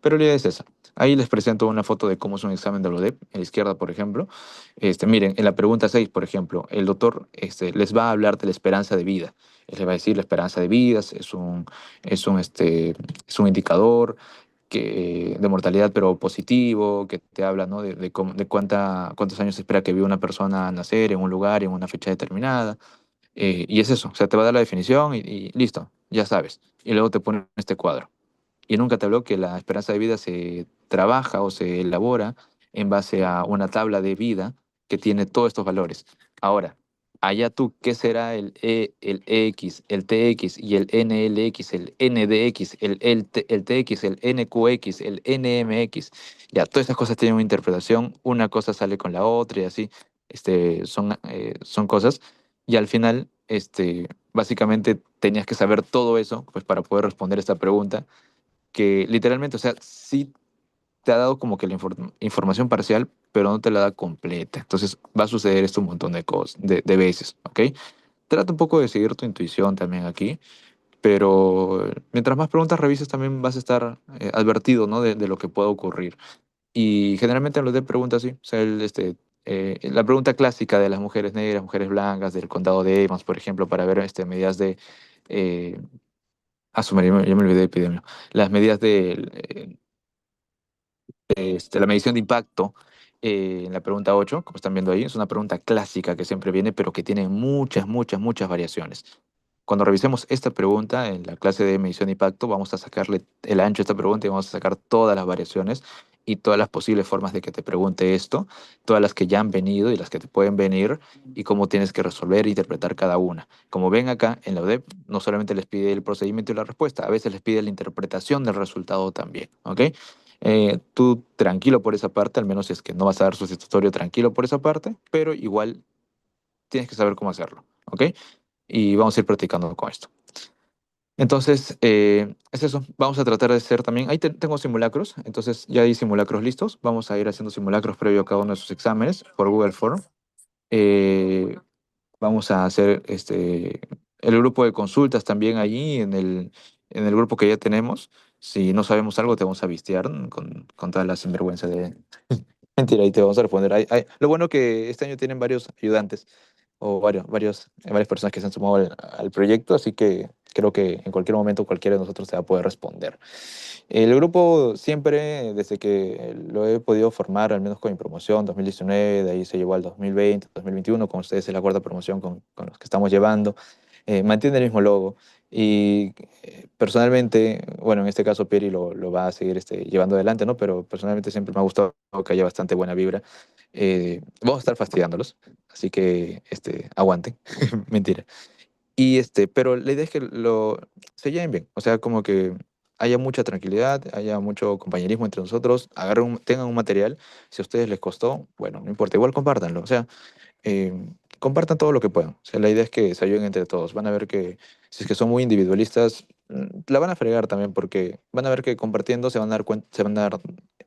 Pero la idea es esa. Ahí les presento una foto de cómo es un examen de la ODEP, en la izquierda, por ejemplo. Miren, en la pregunta 6, por ejemplo, el doctor les va a hablar de la esperanza de vida. Él les va a decir la esperanza de vida es un indicador de mortalidad, pero positivo, que te habla, ¿no? De cuántos años se espera que viva una persona al nacer en un lugar, en una fecha determinada. Y es eso, o sea, te va a dar la definición y listo, ya sabes. Y luego te ponen este cuadro. Y nunca te habló que la esperanza de vida se trabaja o se elabora en base a una tabla de vida que tiene todos estos valores. Ahora, allá tú, ¿qué será el EX, el TX y el NLX, el NDX, el TX, el NQX, el NMX? Ya, todas estas cosas tienen una interpretación, una cosa sale con la otra y así, son cosas. Y al final, básicamente tenías que saber todo eso, pues, para poder responder esta pregunta que literalmente, o sea, sí te ha dado como que la información parcial, pero no te la da completa. Entonces va a suceder esto un montón de cosas, de veces, ¿ok? Trata un poco de seguir tu intuición también aquí, pero mientras más preguntas revises también vas a estar advertido, ¿no? De lo que pueda ocurrir. Y generalmente en los de preguntas, sí, o sea, la pregunta clásica de las mujeres negras, mujeres blancas, del condado de Evans, por ejemplo, para ver medidas de... Eh, ya me olvidé de epidemia. Las medidas de la medición de impacto en la pregunta 8, como están viendo ahí, es una pregunta clásica que siempre viene, pero que tiene muchas, muchas, muchas variaciones. Cuando revisemos esta pregunta en la clase de medición de impacto, vamos a sacarle el ancho a esta pregunta y vamos a sacar todas las variaciones y todas las posibles formas de que te pregunte esto, todas las que ya han venido y las que te pueden venir y cómo tienes que resolver e interpretar cada una. Como ven acá en la UDEP, no solamente les pide el procedimiento y la respuesta, a veces les pide la interpretación del resultado también, ¿ok? Tú tranquilo por esa parte, al menos si es que no vas a dar sustitutorio, tranquilo por esa parte, pero igual tienes que saber cómo hacerlo, ¿ok? Y vamos a ir practicando con esto. Entonces, es eso. Vamos a tratar de hacer también. Ahí tengo simulacros. Entonces, ya hay simulacros listos. Vamos a ir haciendo simulacros previo a cada uno de sus exámenes por Google Form. Eh, Vamos a hacer el grupo de consultas también allí en el grupo que ya tenemos. Si no sabemos algo, te vamos a vistear con toda la sinvergüenza de... Mentira, ahí te vamos a responder. Lo bueno que este año tienen varios ayudantes o varias personas que se han sumado al proyecto, así que creo que en cualquier momento cualquiera de nosotros te va a poder responder. El grupo siempre, desde que lo he podido formar, al menos con mi promoción 2019, de ahí se llevó al 2020, 2021, con ustedes es la cuarta promoción con los que estamos llevando, mantiene el mismo logo. Y personalmente, bueno, en este caso Pieri lo va a seguir llevando adelante, ¿no? Pero personalmente siempre me ha gustado que haya bastante buena vibra. Vamos a estar fastidiándolos, así que aguanten, mentira. Pero la idea es que se lleven bien, o sea, como que haya mucha tranquilidad, haya mucho compañerismo entre nosotros, tengan un material, si a ustedes les costó, bueno, no importa, igual compártanlo, o sea, eh, compartan todo lo que puedan. O sea, la idea es que se ayuden entre todos. Van a ver que si es que son muy individualistas, la van a fregar también porque van a ver que compartiendo se van a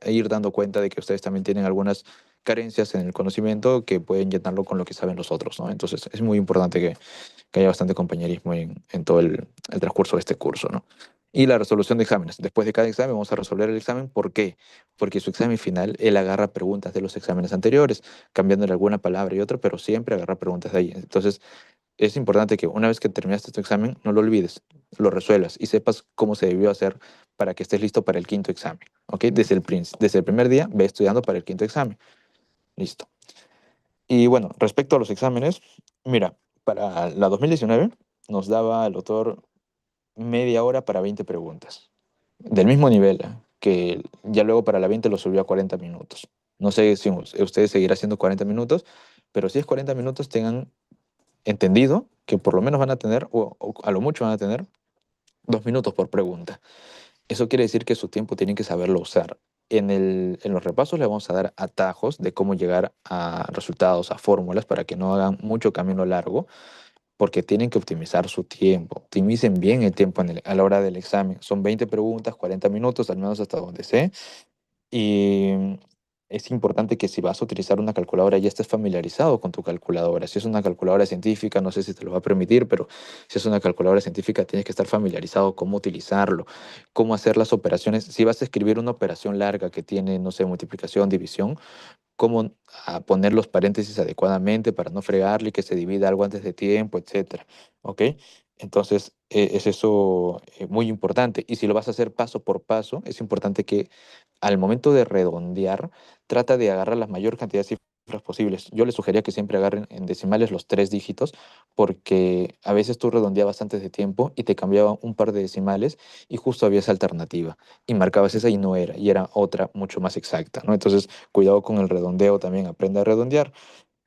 ir dando cuenta de que ustedes también tienen algunas carencias en el conocimiento que pueden llenarlo con lo que saben los otros, ¿no? Entonces es muy importante que haya bastante compañerismo en todo el transcurso de este curso, ¿no? Y la resolución de exámenes. Después de cada examen vamos a resolver el examen. ¿Por qué? Porque su examen final, él agarra preguntas de los exámenes anteriores, cambiándole alguna palabra y otra, pero siempre agarra preguntas de ahí. Entonces, es importante que una vez que terminaste tu examen, no lo olvides, lo resuelvas y sepas cómo se debió hacer para que estés listo para el quinto examen. ¿Ok? Desde el primer día, ve estudiando para el quinto examen. Listo. Y bueno, respecto a los exámenes, mira, para la 2019 nos daba el autor media hora para 20 preguntas. Del mismo nivel, que ya luego para la 20 lo subió a 40 minutos. No sé si ustedes seguirán haciendo 40 minutos, pero si es 40 minutos, tengan entendido que por lo menos van a tener, o a lo mucho van a tener, 2 minutos por pregunta. Eso quiere decir que su tiempo tienen que saberlo usar. En los repasos le vamos a dar atajos de cómo llegar a resultados, a fórmulas, para que no hagan mucho camino largo, porque tienen que optimizar su tiempo. Optimicen bien el tiempo a la hora del examen. Son 20 preguntas, 40 minutos, al menos hasta donde sé. Y es importante que si vas a utilizar una calculadora ya estés familiarizado con tu calculadora. Si es una calculadora científica, no sé si te lo va a permitir, pero si es una calculadora científica, tienes que estar familiarizado cómo utilizarlo, cómo hacer las operaciones. Si vas a escribir una operación larga que tiene, no sé, multiplicación, división, cómo poner los paréntesis adecuadamente para no fregarle y que se divida algo antes de tiempo, etcétera. ¿Ok? Entonces, es eso muy importante. Y si lo vas a hacer paso por paso, es importante que al momento de redondear, trata de agarrar la mayor cantidad de cifras posibles. Yo les sugería que siempre agarren en decimales los 3 dígitos, porque a veces tú redondeabas antes de tiempo y te cambiaba un par de decimales y justo había esa alternativa. Y marcabas esa y no era, y era otra mucho más exacta, ¿no? Entonces, cuidado con el redondeo también, aprende a redondear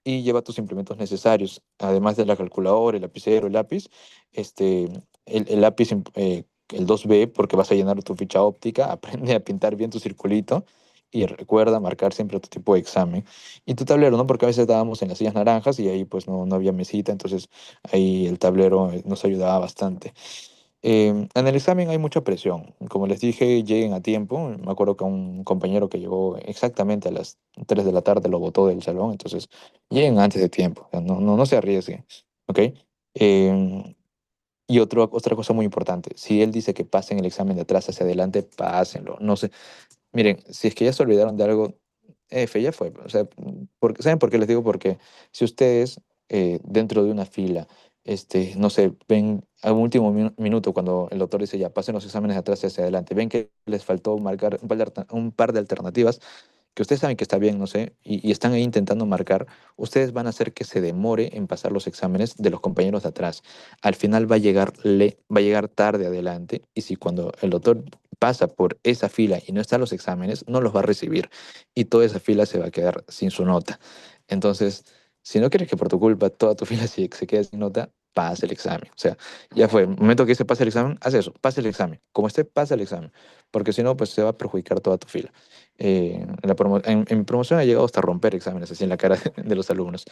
y lleva tus implementos necesarios, además de la calculadora, el lapicero, el lápiz, este, el lápiz, el 2B, porque vas a llenar tu ficha óptica, aprende a pintar bien tu circulito y recuerda marcar siempre tu tipo de examen. Y tu tablero, ¿no? Porque a veces estábamos en las sillas naranjas y ahí pues no había mesita, entonces ahí el tablero nos ayudaba bastante. En el examen hay mucha presión. Como les dije, lleguen a tiempo. Me acuerdo que un compañero que llegó exactamente a las 3 de la tarde lo botó del salón, entonces lleguen antes de tiempo. O sea, no se arriesguen, ¿ok? Em, y otra cosa muy importante, si él dice que pasen el examen de atrás hacia adelante, pásenlo. No sé, miren, si es que ya se olvidaron de algo, F, ya fue. O sea, ¿saben por qué les digo? Porque si ustedes dentro de una fila, no sé, ven a último minuto cuando el doctor dice ya pasen los exámenes de atrás hacia adelante, ven que les faltó marcar un par de alternativas, que ustedes saben que está bien, no sé, y están ahí intentando marcar, ustedes van a hacer que se demore en pasar los exámenes de los compañeros de atrás. Al final va a llegar tarde adelante, y si cuando el doctor pasa por esa fila y no están los exámenes, no los va a recibir y toda esa fila se va a quedar sin su nota. Entonces, si no quieres que por tu culpa toda tu fila se quede sin nota, pasa el examen. O sea, ya fue, el momento que se pase el examen, haz eso, pasa el examen. Como esté, pasa el examen, porque si no, pues se va a perjudicar toda tu fila. En mi promoción ha llegado hasta romper exámenes así en la cara de los alumnos.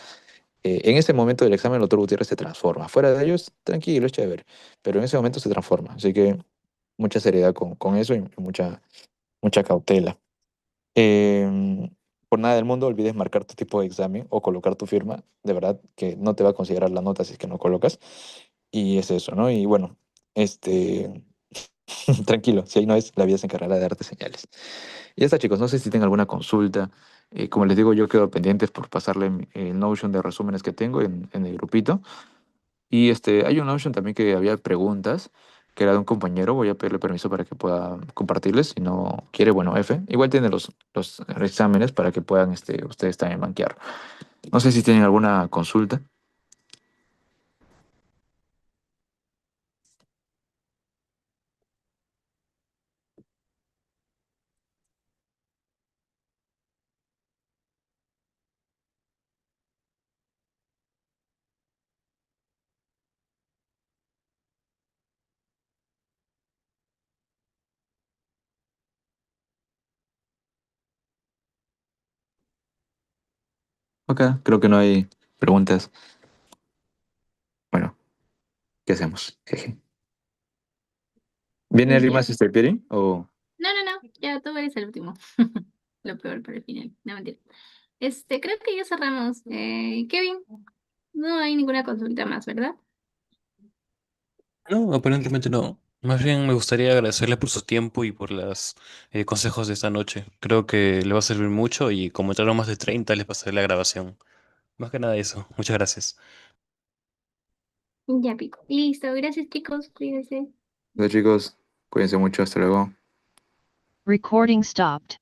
En ese momento del examen, el doctor Gutiérrez se transforma. Fuera de ellos, tranquilo, es chévere, pero en ese momento se transforma. Así que mucha seriedad con eso y mucha cautela. Em, por nada del mundo olvides marcar tu tipo de examen o colocar tu firma. De verdad que no te va a considerar la nota si es que no colocas. Y es eso, ¿no? Y bueno, este, tranquilo, si ahí no es, la vida se encargará de darte señales. Y ya está, chicos, no sé si tienen alguna consulta. Como les digo, yo quedo pendiente por pasarle el Notion de resúmenes que tengo en el grupito. Y hay un Notion también que había preguntas, que era de un compañero. Voy a pedirle permiso para que pueda compartirles. Si no quiere, bueno, F. Igual tiene los exámenes para que puedan ustedes también banquear. No sé si tienen alguna consulta. Acá creo que no hay preguntas. Bueno, ¿qué hacemos? Jeje. ¿Viene alguien Ya. más, Pieri? ¿O No, ya tú eres el último. Lo peor para el final. No, mentira. Creo que ya cerramos. Kevin, no hay ninguna consulta más, ¿verdad? No, aparentemente no. Más bien me gustaría agradecerle por su tiempo y por los consejos de esta noche. Creo que le va a servir mucho y como entraron más de 30 les pasaré la grabación. Más que nada eso. Muchas gracias. Ya, pico. Listo, gracias, chicos. Cuídense. Hola, chicos? Cuídense mucho, hasta luego. Recording stopped.